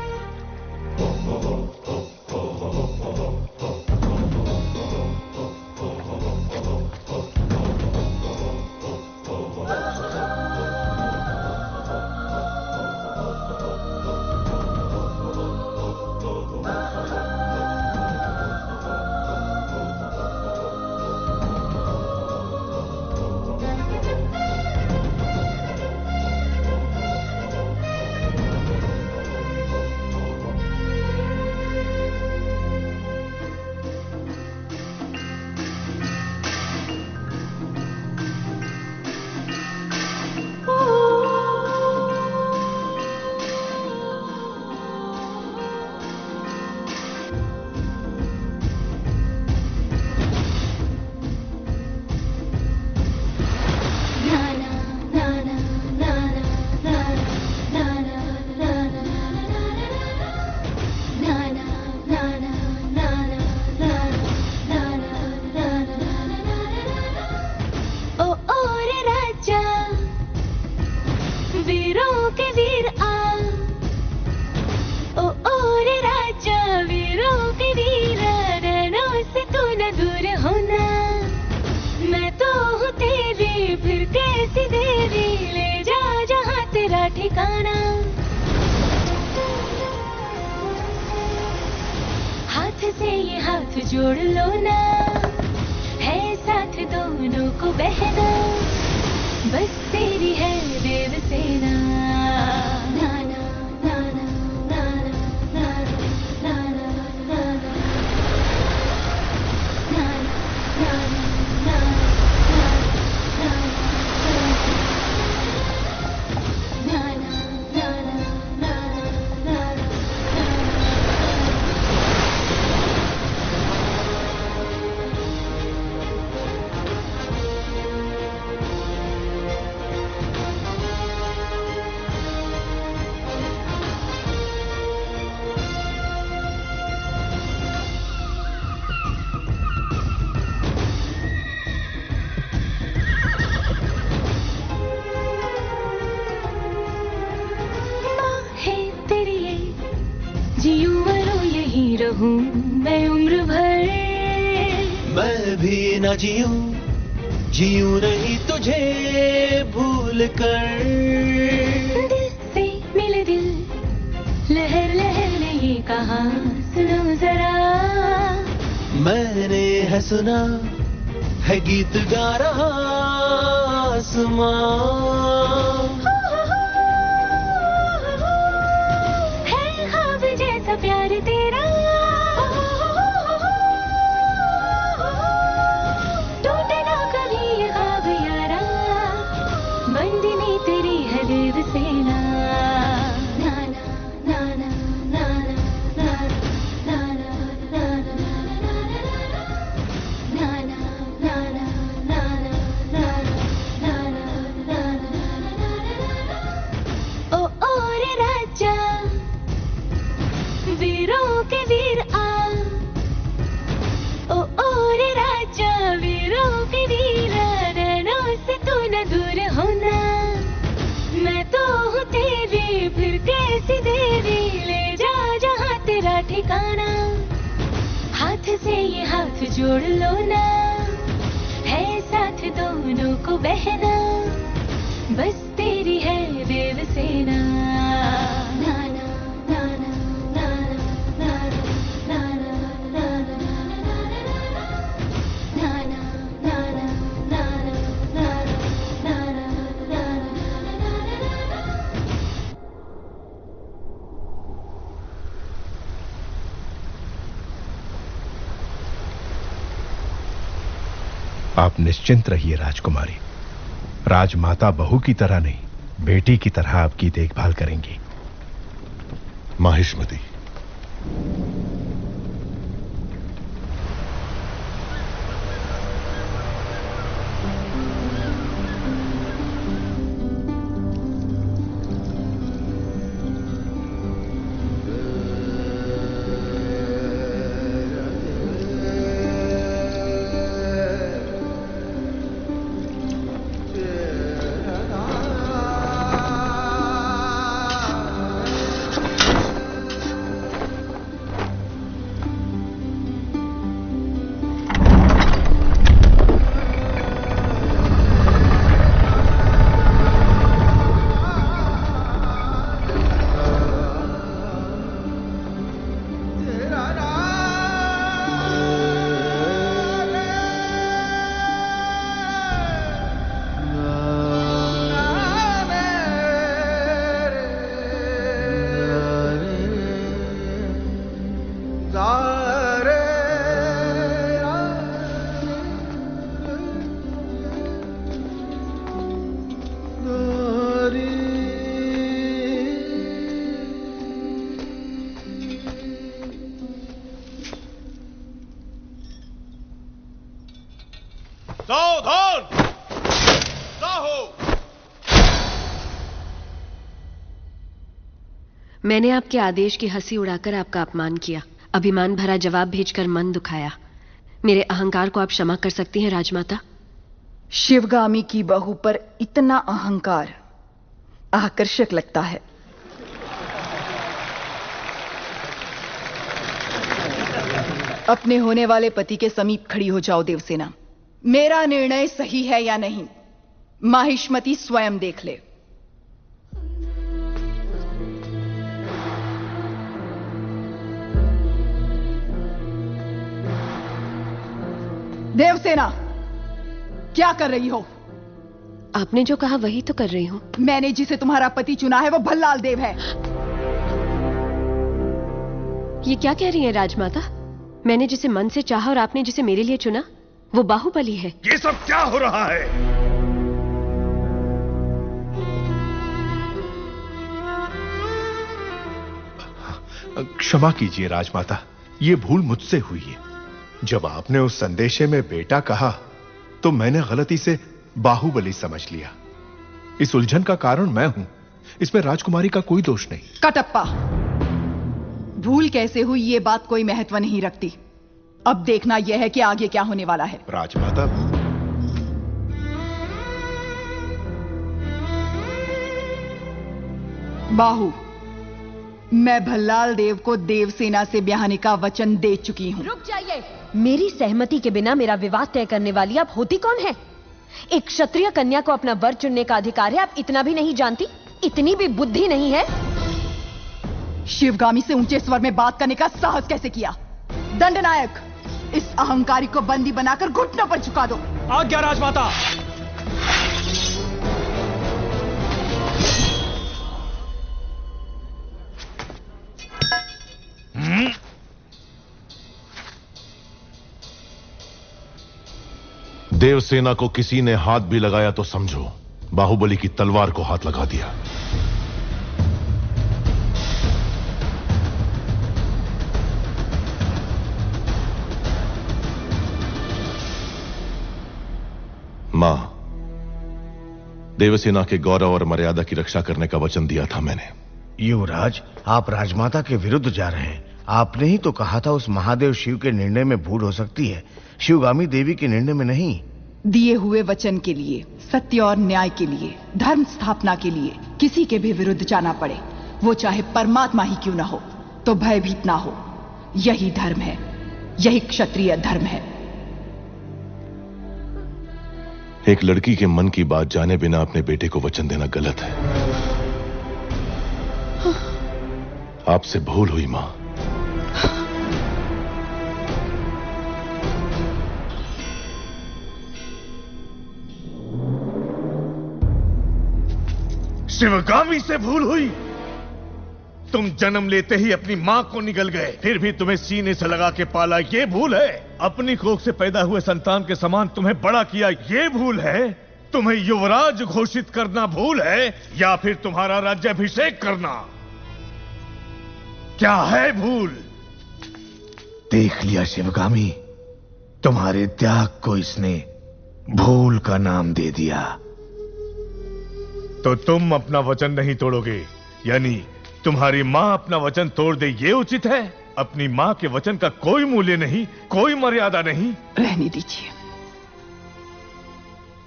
ठिकाना हाथ से ये हाथ जोड़ लो ना, है साथ दोनों को बहना, बस तेरी है देवसेना। नाना नाना नाना नाना नाना नाना रहूं मैं उम्र भर, मैं भी न जीऊं जीऊं नहीं तुझे भूल कर। दिल से मिले दिल लहर लहर ने ये कहा सुनो जरा, मैंने है सुना है गीत गा रहा आसमां। है ख्वाब जैसा जाना, हाथ से ये हाथ जोड़ लो ना, है साथ दोनों को बहना, बस तेरी है देवसेना। नाना नाना नाना नाना नाना नाना नाना नाना नाना नाना आप निश्चिंत रहिए राजकुमारी। राजमाता बहू की तरह नहीं, बेटी की तरह आपकी देखभाल करेंगी। माहिष्मती, मैंने आपके आदेश की हंसी उड़ाकर आपका अपमान किया, अभिमान भरा जवाब भेजकर मन दुखाया। मेरे अहंकार को आप क्षमा कर सकती हैं राजमाता? शिवगामी की बहू पर इतना अहंकार आकर्षक लगता है। अपने होने वाले पति के समीप खड़ी हो जाओ देवसेना। मेरा निर्णय सही है या नहीं, माहिष्मती स्वयं देख ले। देवसेना, क्या कर रही हो? आपने जो कहा वही तो कर रही हूं। मैंने जिसे तुम्हारा पति चुना है वो भल्लाल देव है। ये क्या कह रही है राजमाता? मैंने जिसे मन से चाहा और आपने जिसे मेरे लिए चुना वो बाहुबली है। ये सब क्या हो रहा है? क्षमा कीजिए राजमाता, ये भूल मुझसे हुई है। जब आपने उस संदेशे में बेटा कहा तो मैंने गलती से बाहुबली समझ लिया। इस उलझन का कारण मैं हूं, इसमें राजकुमारी का कोई दोष नहीं। कटप्पा, भूल कैसे हुई ये बात कोई महत्व नहीं रखती। अब देखना यह है कि आगे क्या होने वाला है। राजमाता, बाहु, मैं भल्लाल देव को देवसेना से ब्याहने का वचन दे चुकी हूं। रुक जाइए। मेरी सहमति के बिना मेरा विवाह तय करने वाली आप होती कौन है? एक क्षत्रिय कन्या को अपना वर चुनने का अधिकार है, आप इतना भी नहीं जानती? इतनी भी बुद्धि नहीं है? शिवगामी से ऊंचे स्वर में बात करने का साहस कैसे किया? दंडनायक, इस अहंकारी को बंदी बनाकर घुटनों पर झुका दो। आज्ञा राजमाता। देवसेना को किसी ने हाथ भी लगाया तो समझो बाहुबली की तलवार को हाथ लगा दिया। मां, देवसेना के गौरव और मर्यादा की रक्षा करने का वचन दिया था मैंने। युवराज, आप राजमाता के विरुद्ध जा रहे हैं। आपने ही तो कहा था उस महादेव शिव के निर्णय में भूल हो सकती है, शिवगामी देवी के निर्णय में नहीं। दिए हुए वचन के लिए, सत्य और न्याय के लिए, धर्म स्थापना के लिए किसी के भी विरुद्ध जाना पड़े, वो चाहे परमात्मा ही क्यों ना हो, तो भयभीत ना हो। यही धर्म है, यही क्षत्रिय धर्म है। एक लड़की के मन की बात जाने बिना अपने बेटे को वचन देना गलत है। आपसे भूल हुई मां। शिवगामी से भूल हुई? तुम जन्म लेते ही अपनी मां को निगल गए, फिर भी तुम्हें सीने से लगा के पाला, ये भूल है? अपनी कोख से पैदा हुए संतान के समान तुम्हें बड़ा किया, ये भूल है? तुम्हें युवराज घोषित करना भूल है, या फिर तुम्हारा राज्याभिषेक करना? क्या है भूल? देख लिया शिवगामी, तुम्हारे त्याग को इसने भूल का नाम दे दिया। तो तुम अपना वचन नहीं तोड़ोगे, यानी तुम्हारी मां अपना वचन तोड़ दे, ये उचित है? अपनी मां के वचन का कोई मूल्य नहीं, कोई मर्यादा नहीं? रहने दीजिए।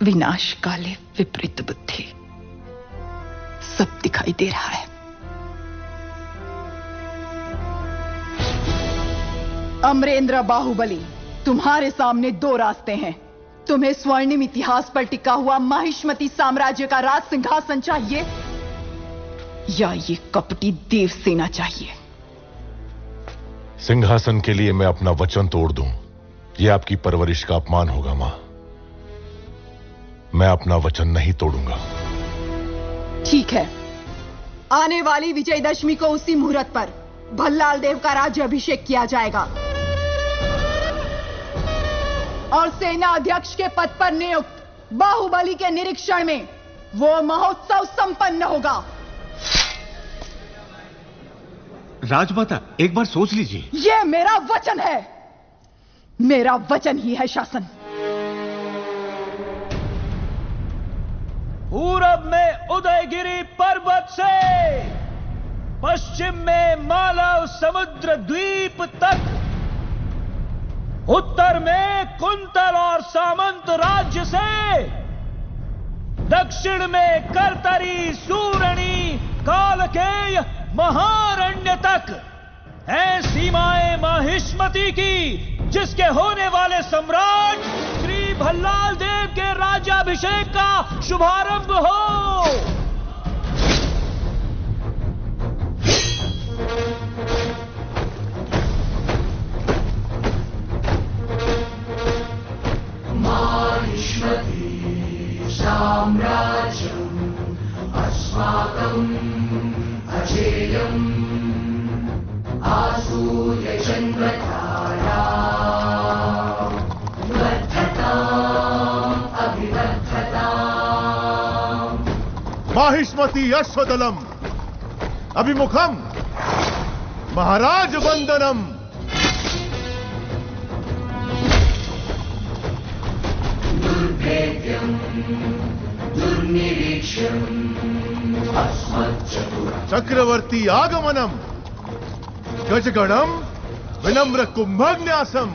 विनाश काले विपरीत बुद्धि, सब दिखाई दे रहा है। अमरेंद्र बाहुबली, तुम्हारे सामने दो रास्ते हैं। तुम्हें स्वर्णिम इतिहास पर टिका हुआ माहिष्मती साम्राज्य का राज सिंहासन चाहिए, या ये कपटी देवसेना चाहिए? सिंहासन के लिए मैं अपना वचन तोड़ दूं, यह आपकी परवरिश का अपमान होगा मां। मैं अपना वचन नहीं तोड़ूंगा। ठीक है, आने वाली विजयदशमी को उसी मुहूर्त पर भल्लाल देव का राज्याभिषेक किया जाएगा और सेना अध्यक्ष के पद पर नियुक्त बाहुबली के निरीक्षण में वो महोत्सव संपन्न होगा। राजमाता, एक बार सोच लीजिए। ये मेरा वचन है, मेरा वचन ही है शासन। पूरब में उदयगिरी पर्वत से पश्चिम में मालव समुद्र द्वीप तक, उत्तर में कुंतल और सामंत राज्य से, दक्षिण में करतरी, सूरणी, कालकेय, महारण्य तक है सीमाएं माहिष्मती की, जिसके होने वाले सम्राट श्री भल्लाल देव के राज्याभिषेक का शुभारंभ हो। माहिष्मती साम्राज्यम् अस्माकम् अजेयम् आसूर्यचन्द्रतारा वर्धताम् अभिवर्धताम्। माहिष्मती अश्वदलम अभिमुखम महाराज वंदनम। दुर्भेद्यम् दुर्निरीक्ष्यम् अस्मच्चतुरम् चक्रवर्ती आगमनम गजगणम विनम्र कुंभन्यासम।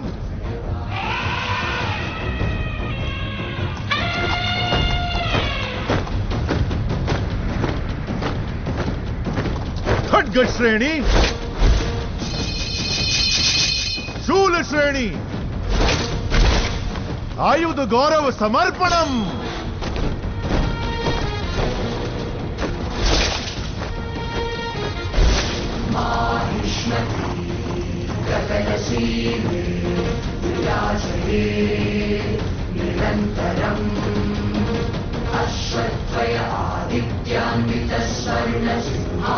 खड्ग श्रेणी, शूल श्रेणी, आयुध गौरव समर्पणम। माहिष्मती गगनसीमे विराजते निरन्तरम् अश्वत्थय आदित्यान्वितः स्वर्णसिंहासनध्वजम्।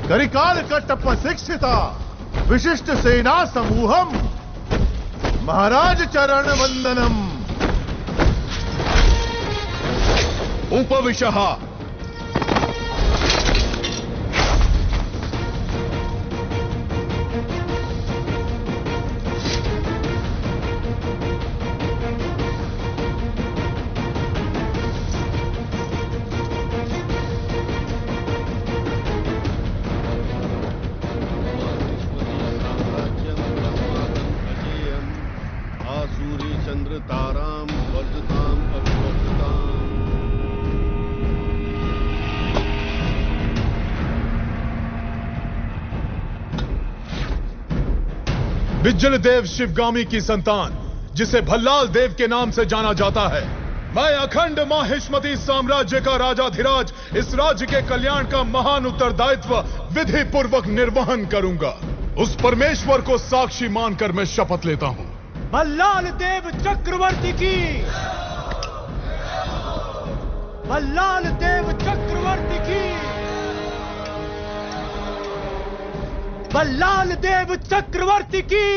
करिकाल कट्टप्प शिक्षिता विशिष्ट सेना समूहम महाराज चरण वंदनम। उपविशः बिज्जल देव शिवगामी की संतान, जिसे भल्लाल देव के नाम से जाना जाता है, मैं अखंड माहिष्मती साम्राज्य का राजाधिराज इस राज्य के कल्याण का महान उत्तरदायित्व विधि पूर्वक निर्वहन करूंगा। उस परमेश्वर को साक्षी मानकर मैं शपथ लेता हूं। भल्लाल देव चक्रवर्ती की, भल्लाल देव चक्रवर्ती की, भल्लाल देव चक्रवर्ती की।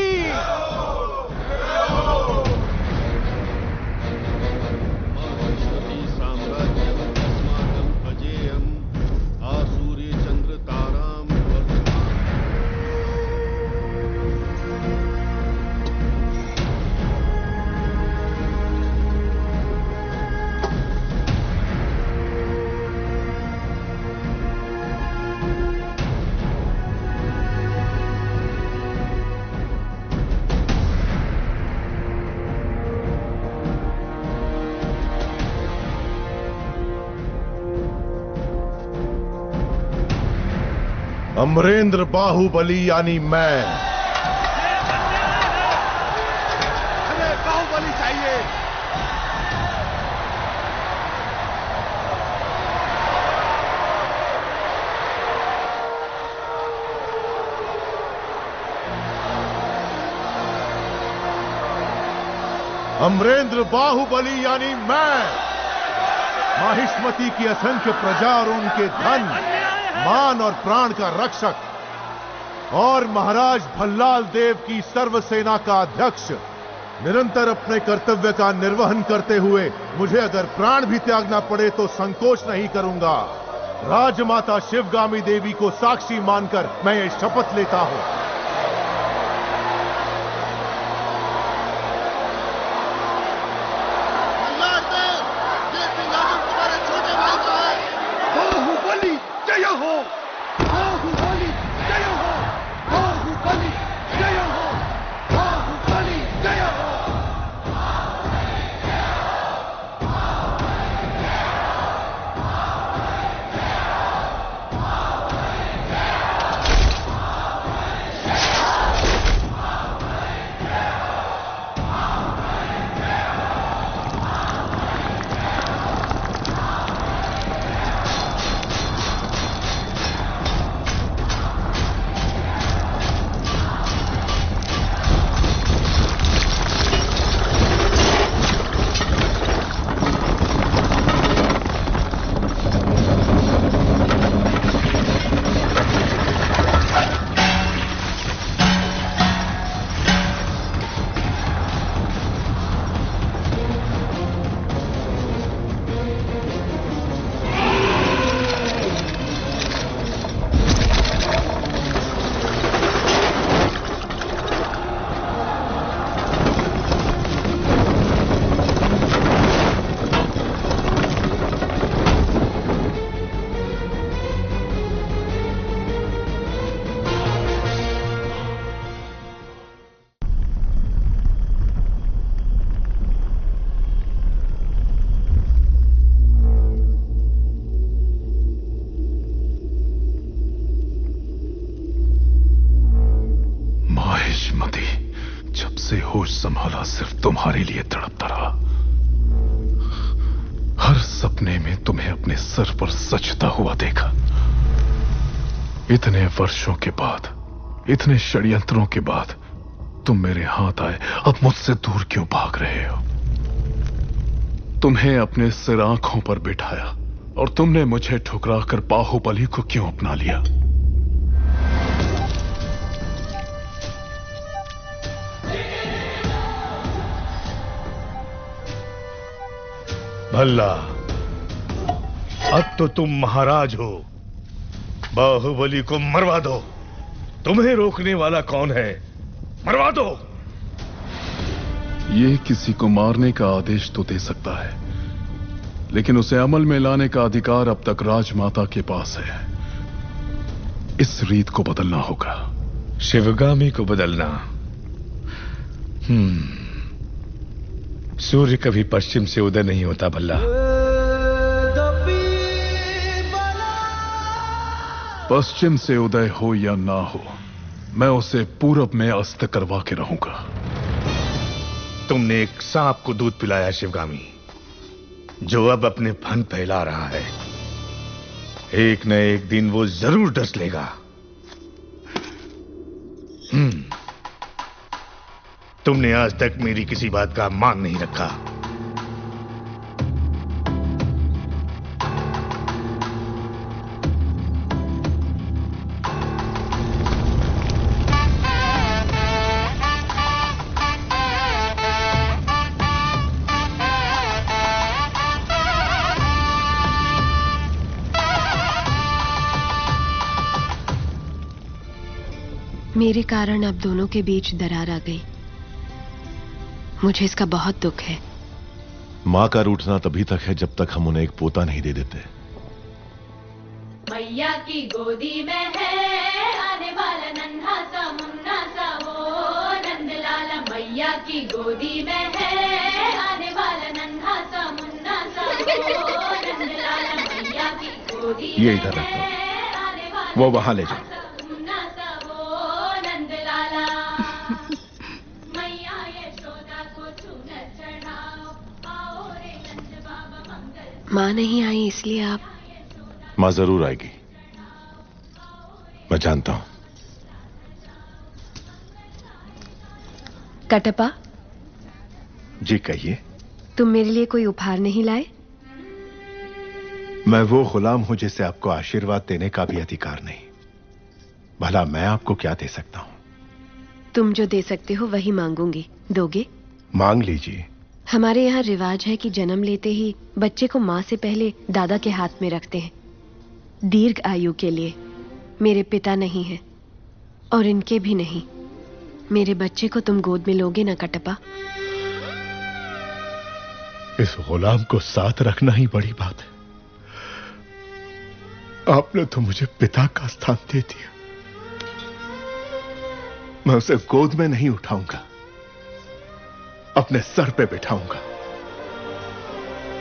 अमरेंद्र बाहुबली यानी मैं। हमें बाहुबली चाहिए। अमरेंद्र बाहुबली यानी मैं। माहिष्मती की असंख्य प्रजा और उनके धन, मान और प्राण का रक्षक और महाराज भल्लाल देव की सर्वसेना का अध्यक्ष, निरंतर अपने कर्तव्य का निर्वहन करते हुए मुझे अगर प्राण भी त्यागना पड़े तो संकोच नहीं करूंगा। राजमाता शिवगामी देवी को साक्षी मानकर मैं ये शपथ लेता हूं। संभाला सिर्फ तुम्हारे लिए तड़पता रहा। हर सपने में तुम्हें अपने सर पर सजता हुआ देखा। इतने वर्षों के बाद, इतने षड्यंत्रों के बाद तुम मेरे हाथ आए, अब मुझसे दूर क्यों भाग रहे हो? तुम्हें अपने सिर आंखों पर बिठाया और तुमने मुझे ठुकराकर बाहुबली को क्यों अपना लिया? भल्ला, अब तो तुम महाराज हो, बाहुबली को मरवा दो। तुम्हें रोकने वाला कौन है? मरवा दो। ये किसी को मारने का आदेश तो दे सकता है, लेकिन उसे अमल में लाने का अधिकार अब तक राजमाता के पास है। इस रीत को बदलना होगा। शिवगामी को बदलना? सूर्य कभी पश्चिम से उदय नहीं होता भल्ला। पश्चिम से उदय हो या ना हो, मैं उसे पूरब में अस्त करवा के रहूंगा। तुमने एक सांप को दूध पिलाया शिवगामी, जो अब अपने फन फैला रहा है। एक न एक दिन वो जरूर डस लेगा। तुमने आज तक मेरी किसी बात का मान नहीं रखा। मेरे कारण अब दोनों के बीच दरार आ गई। मुझे इसका बहुत दुख है। मां का रूठना तभी तक है जब तक हम उन्हें एक पोता नहीं दे देते। मैया की गोदी में है आने वाला नन्हा सा मुन्ना सा वो नंदलाला। मैया की गोदी में है आने वाला नन्हा सा मुन्ना सा वो नंदलाला। मैया की गोदी ये इधर रखो, वो वहां ले जाओ। माँ नहीं आई इसलिए आप? मां जरूर आएगी, मैं जानता हूं। कटप्पा, जी कहिए। तुम मेरे लिए कोई उपहार नहीं लाए? मैं वो गुलाम हूं जिसे आपको आशीर्वाद देने का भी अधिकार नहीं। भला मैं आपको क्या दे सकता हूं? तुम जो दे सकते हो वही मांगूंगी। दोगे? मांग लीजिए। हमारे यहाँ रिवाज है कि जन्म लेते ही बच्चे को माँ से पहले दादा के हाथ में रखते हैं, दीर्घ आयु के लिए। मेरे पिता नहीं है और इनके भी नहीं। मेरे बच्चे को तुम गोद में लोगे ना कटप्पा? इस गुलाम को साथ रखना ही बड़ी बात है। आपने तो मुझे पिता का स्थान दे दिया। मैं उसे गोद में नहीं उठाऊंगा, अपने सर पे बिठाऊंगा।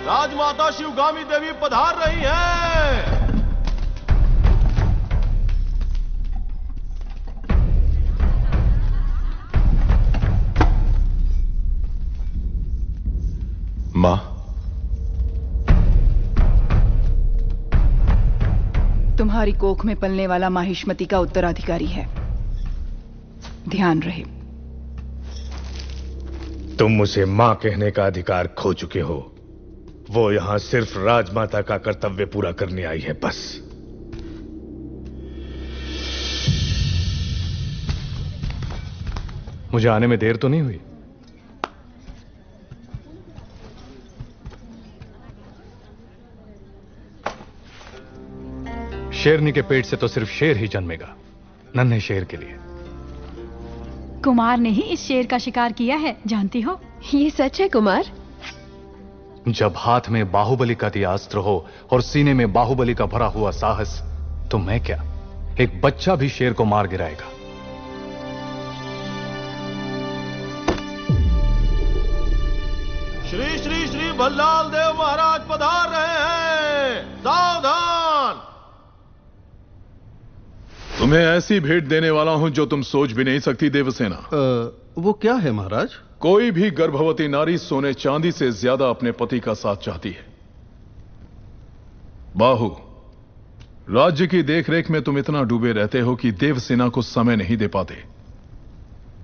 राजमाता शिवगामी देवी पधार रही हैं। मां, तुम्हारी कोख में पलने वाला माहिष्मति का उत्तराधिकारी है, ध्यान रहे। तुम उसे मां कहने का अधिकार खो चुके हो। वो यहां सिर्फ राजमाता का कर्तव्य पूरा करने आई है, बस। मुझे आने में देर तो नहीं हुई? शेरनी के पेट से तो सिर्फ शेर ही जन्मेगा, नन्हे शेर के लिए। कुमार ने ही इस शेर का शिकार किया है, जानती हो? ये सच है कुमार? जब हाथ में बाहुबली का दिया अस्त्र हो और सीने में बाहुबली का भरा हुआ साहस, तो मैं क्या, एक बच्चा भी शेर को मार गिराएगा। श्री श्री श्री भल्लाल देव महाराज पधार रहे हैं, सावधान। तुम्हें ऐसी भेंट देने वाला हूं जो तुम सोच भी नहीं सकती देवसेना। वो क्या है महाराज? कोई भी गर्भवती नारी सोने चांदी से ज्यादा अपने पति का साथ चाहती है। बाहु, राज्य की देखरेख में तुम इतना डूबे रहते हो कि देवसेना को समय नहीं दे पाते।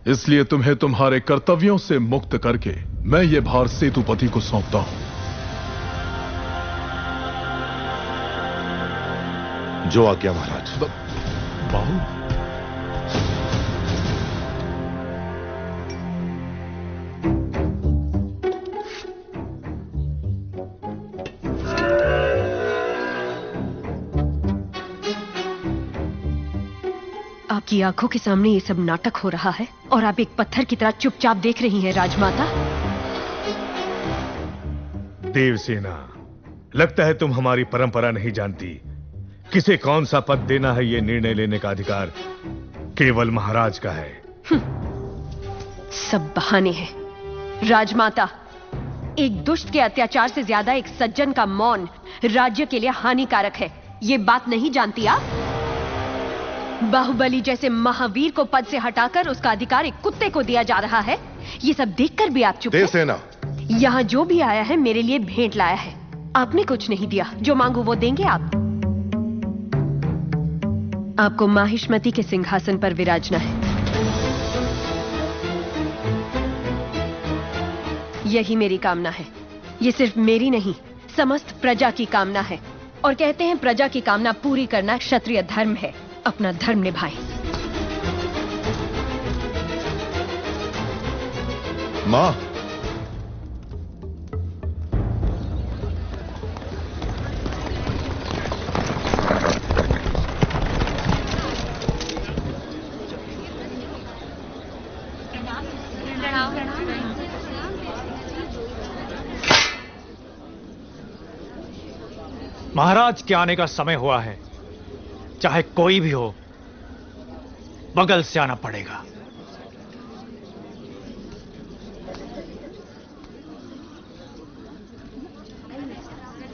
इसलिए तुम्हें तुम्हारे कर्तव्यों से मुक्त करके मैं ये भार सेतुपति को सौंपता हूं। जो आज्ञा महाराज। बाहु, आपकी आंखों के सामने ये सब नाटक हो रहा है और आप एक पत्थर की तरह चुपचाप देख रही हैं राजमाता। देवसेना, लगता है तुम हमारी परंपरा नहीं जानती। किसे कौन सा पद देना है, यह निर्णय लेने का अधिकार केवल महाराज का है। सब बहाने हैं। राजमाता, एक दुष्ट के अत्याचार से ज्यादा एक सज्जन का मौन राज्य के लिए हानिकारक है। ये बात नहीं जानती आप? बाहुबली जैसे महावीर को पद से हटाकर उसका अधिकार एक कुत्ते को दिया जा रहा है, ये सब देखकर भी आप चुप हैं? देवसेना, यहाँ जो भी आया है मेरे लिए भेंट लाया है। आपने कुछ नहीं दिया, जो मांगू वो देंगे आप। आपको माहिष्मति के सिंहासन पर विराजना है। यही मेरी कामना है। ये सिर्फ मेरी नहीं, समस्त प्रजा की कामना है। और कहते हैं प्रजा की कामना पूरी करना क्षत्रिय धर्म है। अपना धर्म निभाएं। मां, महाराज के आने का समय हुआ है। चाहे कोई भी हो, बगल से आना पड़ेगा।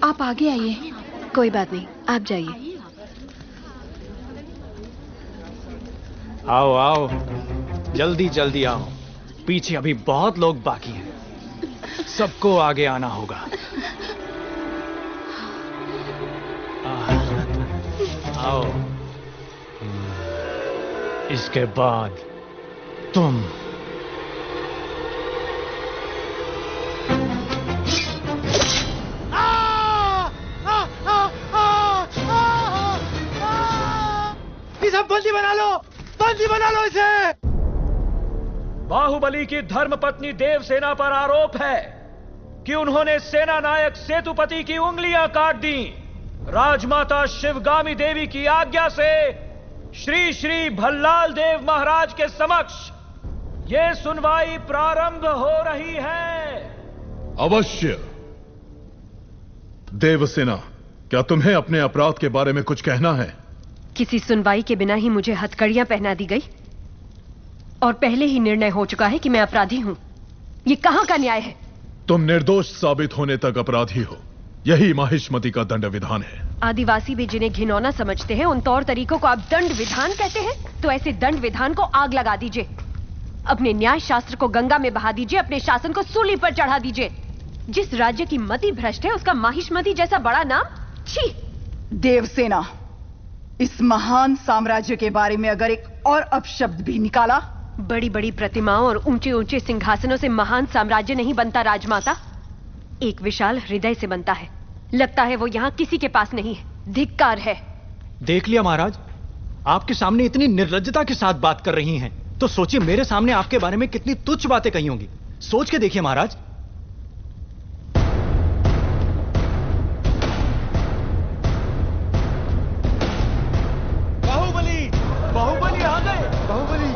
आप आगे आइए। कोई बात नहीं, आप जाइए। आओ आओ, जल्दी जल्दी आओ। पीछे अभी बहुत लोग बाकी हैं। सबको आगे आना होगा। आओ। इसके बाद तुम। इसे बंदी बना लो, बंदी बना लो इसे। बाहुबली की धर्मपत्नी देवसेना पर आरोप है कि उन्होंने सेना नायक सेतुपति की उंगलियां काट दी। राजमाता शिवगामी देवी की आज्ञा से श्री श्री भल्लाल देव महाराज के समक्ष ये सुनवाई प्रारंभ हो रही है। अवश्य। देवसेना, क्या तुम्हें अपने अपराध के बारे में कुछ कहना है? किसी सुनवाई के बिना ही मुझे हथकड़ियां पहना दी गई और पहले ही निर्णय हो चुका है कि मैं अपराधी हूं। ये कहां का न्याय है? तुम निर्दोष साबित होने तक अपराधी हो। यही माहिष्मति का दंड विधान है। आदिवासी भी जिन्हें घिनौना समझते हैं, उन तौर तरीकों को आप दंड विधान कहते हैं? तो ऐसे दंड विधान को आग लगा दीजिए। अपने न्याय शास्त्र को गंगा में बहा दीजिए। अपने शासन को सूली पर चढ़ा दीजिए। जिस राज्य की मति भ्रष्ट है, उसका माहिष्मति जैसा बड़ा नाम? छी! देवसेना, इस महान साम्राज्य के बारे में अगर एक और अपशब्द भी निकाला। बड़ी बड़ी प्रतिमाओं और ऊंचे ऊंचे सिंहासनों से महान साम्राज्य नहीं बनता राजमाता, एक विशाल हृदय से बनता है। लगता है वो यहाँ किसी के पास नहीं है। धिक्कार है। देख लिया महाराज, आपके सामने इतनी निर्लज्जता के साथ बात कर रही हैं, तो सोचिए मेरे सामने आपके बारे में कितनी तुच्छ बातें कही होंगी। सोच के देखिए महाराज। बाहुबली, बाहुबली आ गए। बाहुबली।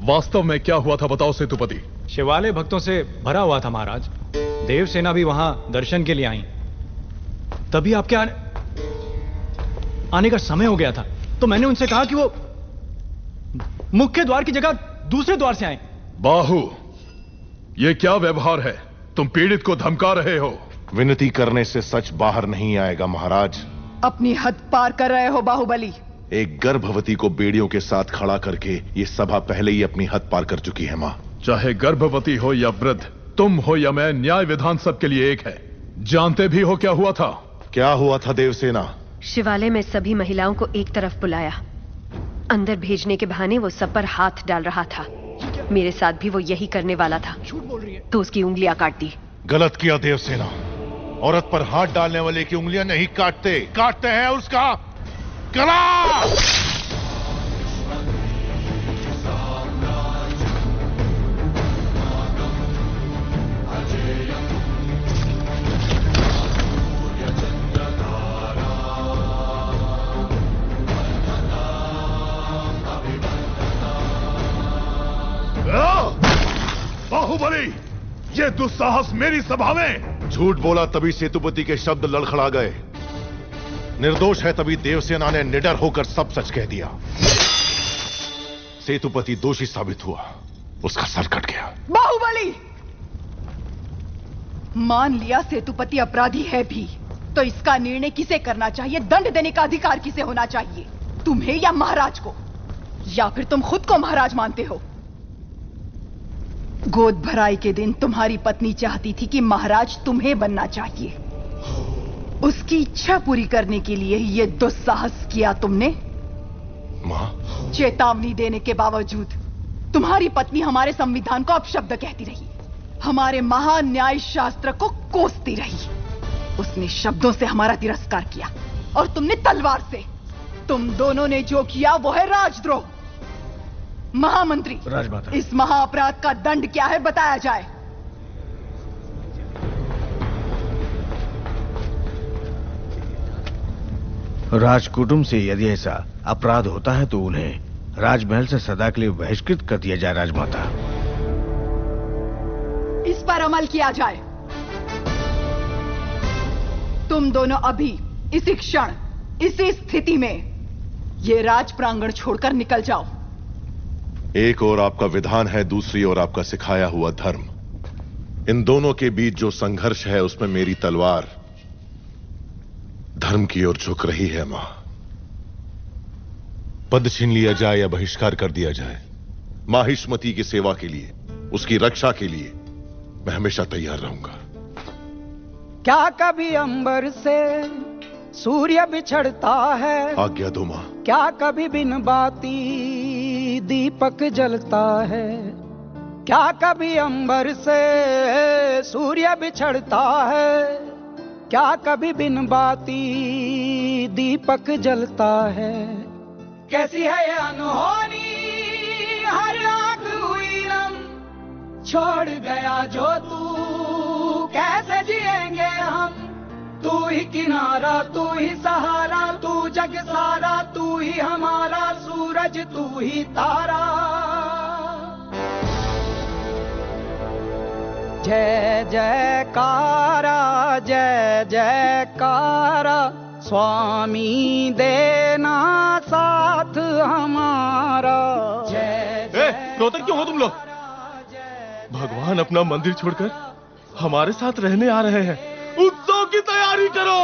वास्तव में क्या हुआ था बताओ सेतुपति। शिवालय भक्तों से भरा हुआ था महाराज। देवसेना भी वहां दर्शन के लिए आई। तभी आपके आने का समय हो गया था, तो मैंने उनसे कहा कि वो मुख्य द्वार की जगह दूसरे द्वार से आए। बाहु, ये क्या व्यवहार है? तुम पीड़ित को धमका रहे हो। विनती करने से सच बाहर नहीं आएगा महाराज। अपनी हद पार कर रहे हो बाहुबली। एक गर्भवती को बेड़ियों के साथ खड़ा करके ये सभा पहले ही अपनी हद पार कर चुकी है मां। चाहे गर्भवती हो या वृद्ध, तुम हो या मैं, न्याय विधान सबके लिए एक है। जानते भी हो क्या हुआ था? क्या हुआ था देवसेना? शिवालय में सभी महिलाओं को एक तरफ बुलाया। अंदर भेजने के बहाने वो सब पर हाथ डाल रहा था। मेरे साथ भी वो यही करने वाला था, तो उसकी उंगलियां काट दी। गलत किया देवसेना। औरत पर हाथ डालने वाले की उंगलियां नहीं काटते, काटते हैं उसका गला। ये दुस्साहस मेरी सभा में। झूठ बोला तभी सेतुपति के शब्द लड़खड़ा गए। निर्दोष है तभी देवसेना ने निडर होकर सब सच कह दिया। सेतुपति दोषी साबित हुआ, उसका सर कट गया। बाहुबली, मान लिया सेतुपति अपराधी है भी, तो इसका निर्णय किसे करना चाहिए, दंड देने का अधिकार किसे होना चाहिए, तुम्हें या महाराज को? या फिर तुम खुद को महाराज मानते हो? गोद भराई के दिन तुम्हारी पत्नी चाहती थी कि महाराज तुम्हें बनना चाहिए। उसकी इच्छा पूरी करने के लिए यह दुस्साहस किया तुमने। मां, चेतावनी देने के बावजूद तुम्हारी पत्नी हमारे संविधान को अपशब्द कहती रही, हमारे महान न्याय शास्त्र को कोसती रही। उसने शब्दों से हमारा तिरस्कार किया और तुमने तलवार से। तुम दोनों ने जो किया वो है राजद्रोह। महामंत्री, राजमाता, इस महाअपराध का दंड क्या है बताया जाए। राजकुटुंब से यदि ऐसा अपराध होता है तो उन्हें राजमहल से सदा के लिए बहिष्कृत कर दिया जाए। राजमाता, इस पर अमल किया जाए। तुम दोनों अभी इसी क्षण इसी स्थिति में ये राज प्रांगण छोड़कर निकल जाओ। एक ओर आपका विधान है, दूसरी ओर आपका सिखाया हुआ धर्म। इन दोनों के बीच जो संघर्ष है उसमें मेरी तलवार धर्म की ओर झुक रही है। मां, पद छीन लिया जाए या बहिष्कार कर दिया जाए, माहिष्मती की सेवा के लिए, उसकी रक्षा के लिए मैं हमेशा तैयार रहूंगा। क्या कभी अंबर से सूर्य बिछड़ता है? आज्ञा दो मां। क्या कभी बिन बाती दीपक जलता है? क्या कभी अंबर से सूर्य बिछड़ता है? क्या कभी बिन बाती दीपक जलता है? कैसी है ये अनहोनी हर आग हुई नम, छोड़ गया जो तू कैसे जिएंगे हम? तू ही किनारा, तू ही सहारा, तू जग सारा, तू ही हमारा सूरज, तू ही तारा। जय जयकारा, जय जयकारा, स्वामी देना साथ हमारा। रोते क्यों हो तुम लोग? भगवान अपना मंदिर छोड़कर हमारे साथ रहने आ रहे हैं। उत्सव की तैयारी करो।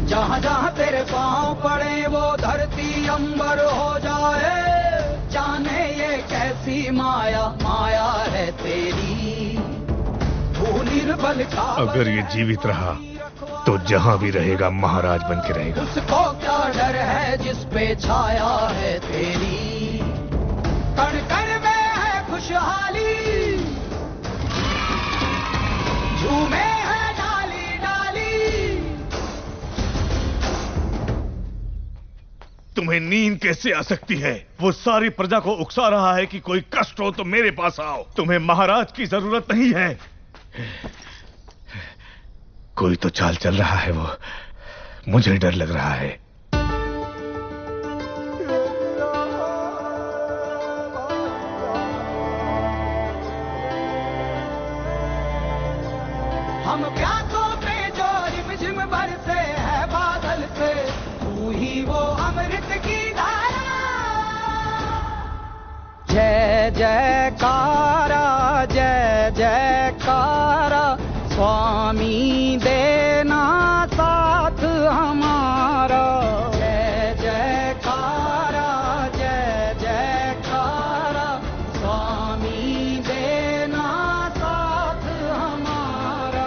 जहाँ जहाँ तेरे पाँव पड़े वो धरती अंबर हो जाए, जाने ये कैसे भी माया माया है तेरी, तू निर्बल का अगर ये जीवित रहा तो जहां भी रहेगा महाराज बन के रहेगा। उसको क्या डर है जिस पे छाया है तेरी, कण कण में है खुशहाली, झूमे है डाली डाली। तुम्हें नींद कैसे आ सकती है? वो सारी प्रजा को उकसा रहा है कि कोई कष्ट हो तो मेरे पास आओ। तुम्हें महाराज की जरूरत नहीं है। कोई तो चाल चल रहा है, वो मुझे डर लग रहा है। हम प्यासों पे जो रिमझिम बरसे है बादल से, तू ही वो अमृत की धारा। जय जयकारा जय जयकारा, स्वामी देना साथ हमारा। जय जयकारा जय जयकारा, स्वामी देना साथ हमारा।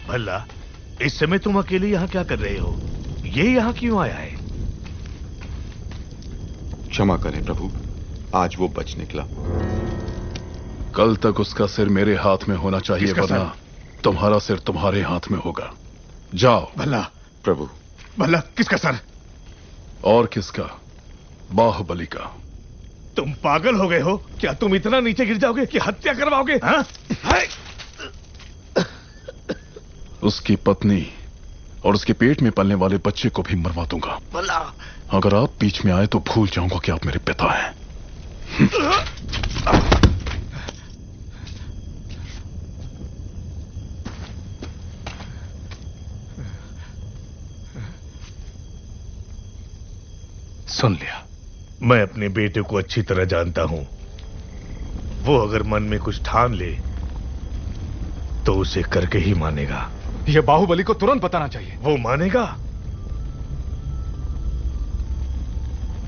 भला इस समय तुम अकेले यहाँ क्या कर रहे हो? ये यहाँ क्यों आया है? क्षमा करें प्रभु, आज वो बच निकला। कल तक उसका सिर मेरे हाथ में होना चाहिए, किसका वरना तुम्हारा सिर तुम्हारे हाथ में होगा। जाओ। भला प्रभु। भला किसका सर? और किसका? बाहुबली का। तुम पागल हो गए हो क्या? तुम इतना नीचे गिर जाओगे कि हत्या करवाओगे? हाँ? उसकी पत्नी और उसके पेट में पलने वाले बच्चे को भी मरवा दूंगा। भला अगर आप बीच में आए तो भूल जाऊंगा कि आप मेरे पिता हैं। सुन लिया। मैं अपने बेटे को अच्छी तरह जानता हूं। वो अगर मन में कुछ ठान ले तो उसे करके ही मानेगा। यह बाहुबली को तुरंत बताना चाहिए। वो मानेगा?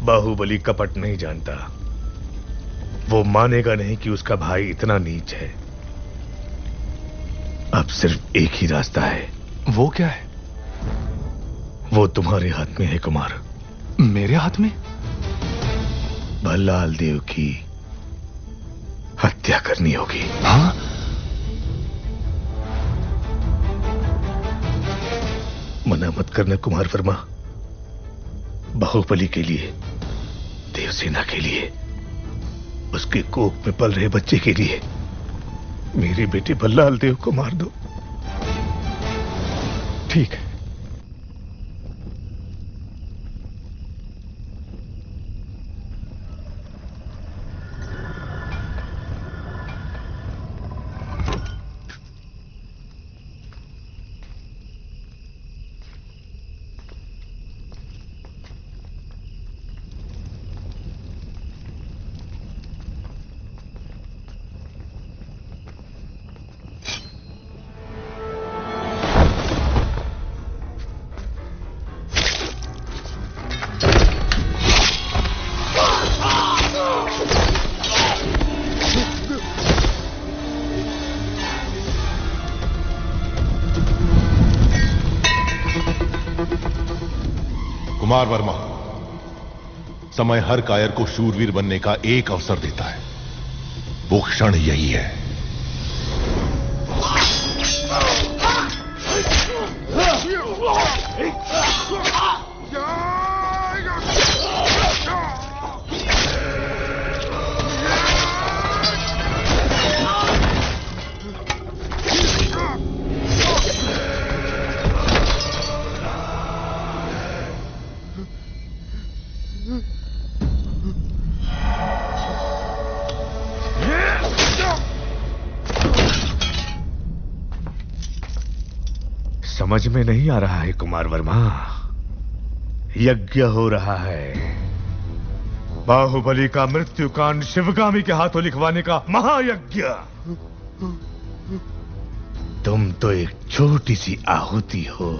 बाहुबली कपट नहीं जानता। वो मानेगा नहीं कि उसका भाई इतना नीच है। अब सिर्फ एक ही रास्ता है। वो क्या है? वो तुम्हारे हाथ में है कुमार। मेरे हाथ में? भल्लाल देव की हत्या करनी होगी। हाँ? मना मत करना कुमार वर्मा। बाहुबली के लिए, देवसेना के लिए, उसके कोख में पल रहे बच्चे के लिए मेरे बेटे भल्लाल देव को मार दो। ठीक है। कुमार वर्मा, समय हर कायर को शूरवीर बनने का एक अवसर देता है। वो क्षण यही है। समझ में नहीं आ रहा है कुमार वर्मा। यज्ञ हो रहा है, बाहुबली का मृत्युकांड शिवगामी के हाथों लिखवाने का महायज्ञ। तुम तो एक छोटी सी आहुति हो।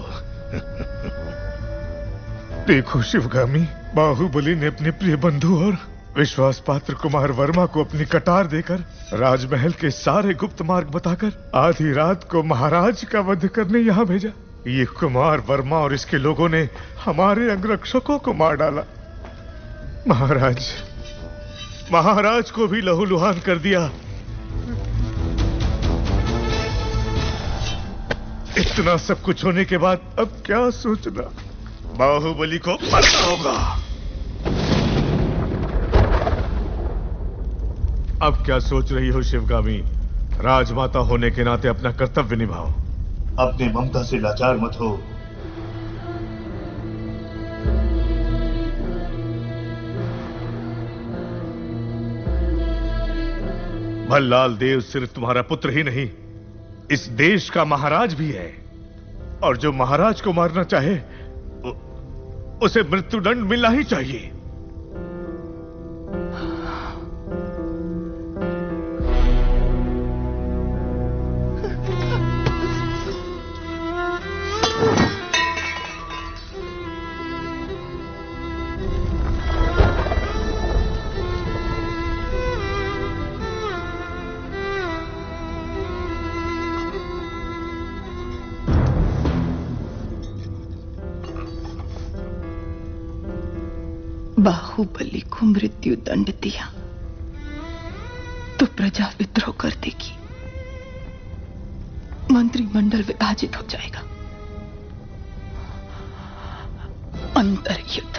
देखो शिवगामी, बाहुबली ने अपने प्रिय बंधु और विश्वास पात्र कुमार वर्मा को अपनी कटार देकर राजमहल के सारे गुप्त मार्ग बताकर आधी रात को महाराज का वध करने यहाँ भेजा। ये कुमार वर्मा और इसके लोगों ने हमारे अंगरक्षकों को मार डाला। महाराज को भी लहूलुहान कर दिया। इतना सब कुछ होने के बाद अब क्या सोचना? बाहुबली को मरना होगा। अब क्या सोच रही हो शिवगामी? राजमाता होने के नाते अपना कर्तव्य निभाओ। अपने ममता से लाचार मत हो। भल्लाल देव सिर्फ तुम्हारा पुत्र ही नहीं, इस देश का महाराज भी है। और जो महाराज को मारना चाहे उसे मृत्युदंड मिलना ही चाहिए। बाहुबली को मृत्यु दंड दिया तो प्रजा विद्रोह कर देगी, मंत्रिमंडल विभाजित हो जाएगा, अंतर्युद्ध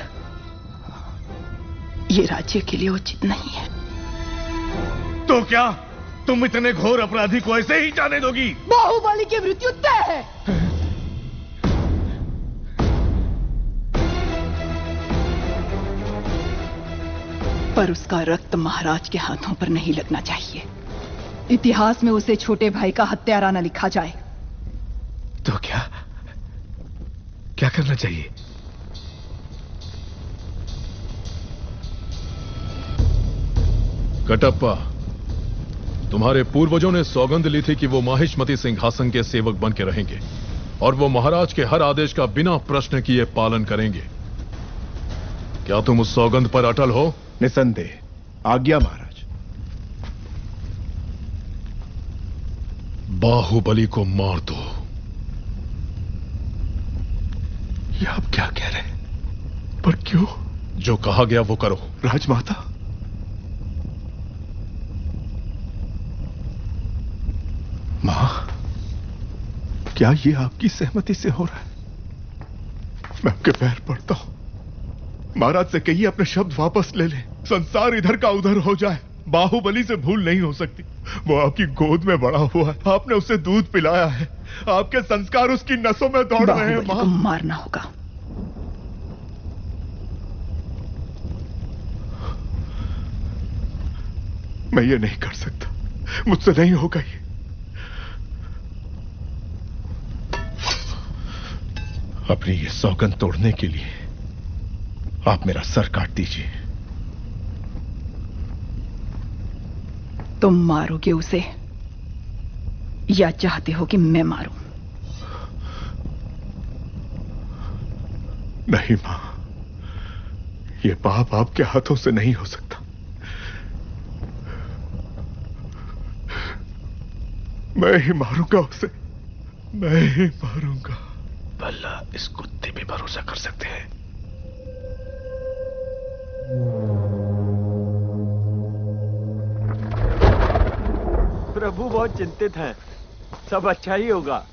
ये राज्य के लिए उचित नहीं है। तो क्या तुम इतने घोर अपराधी को ऐसे ही जाने दोगी? बाहुबली की मृत्यु तय है। पर उसका रक्त महाराज के हाथों पर नहीं लगना चाहिए। इतिहास में उसे छोटे भाई का हत्यारा न लिखा जाए। तो क्या करना चाहिए? कटप्पा, तुम्हारे पूर्वजों ने सौगंध ली थी कि वो माहिष्मती सिंहासन के सेवक बन के रहेंगे और वो महाराज के हर आदेश का बिना प्रश्न किए पालन करेंगे। क्या तुम उस सौगंध पर अटल हो? निसंदेह। आज्ञा महाराज। बाहुबली को मार दो। ये आप क्या कह रहे हैं? पर क्यों? जो कहा गया वो करो। राजमाता, मां, क्या ये आपकी सहमति से हो रहा है? मैं आपके पैर पड़ता हूं, महाराज से कहिए अपने शब्द वापस ले ले। संसार इधर का उधर हो जाए, बाहुबली से भूल नहीं हो सकती। वो आपकी गोद में बड़ा हुआ है, आपने उसे दूध पिलाया है, आपके संस्कार उसकी नसों में दौड़ रहे हैं। मां, मारना होगा। मैं ये नहीं कर सकता, मुझसे नहीं होगा ये। अपनी ये सौगंध तोड़ने के लिए आप मेरा सर काट दीजिए। तुम मारोगे उसे या चाहते हो कि मैं मारूं? नहीं मां, ये पाप आपके हाथों से नहीं हो सकता। मैं ही मारूंगा उसे, मैं ही मारूंगा। भला इस कुत्ते पे भरोसा कर सकते हैं? प्रभु बहुत चिंतित हैं, सब अच्छा ही होगा।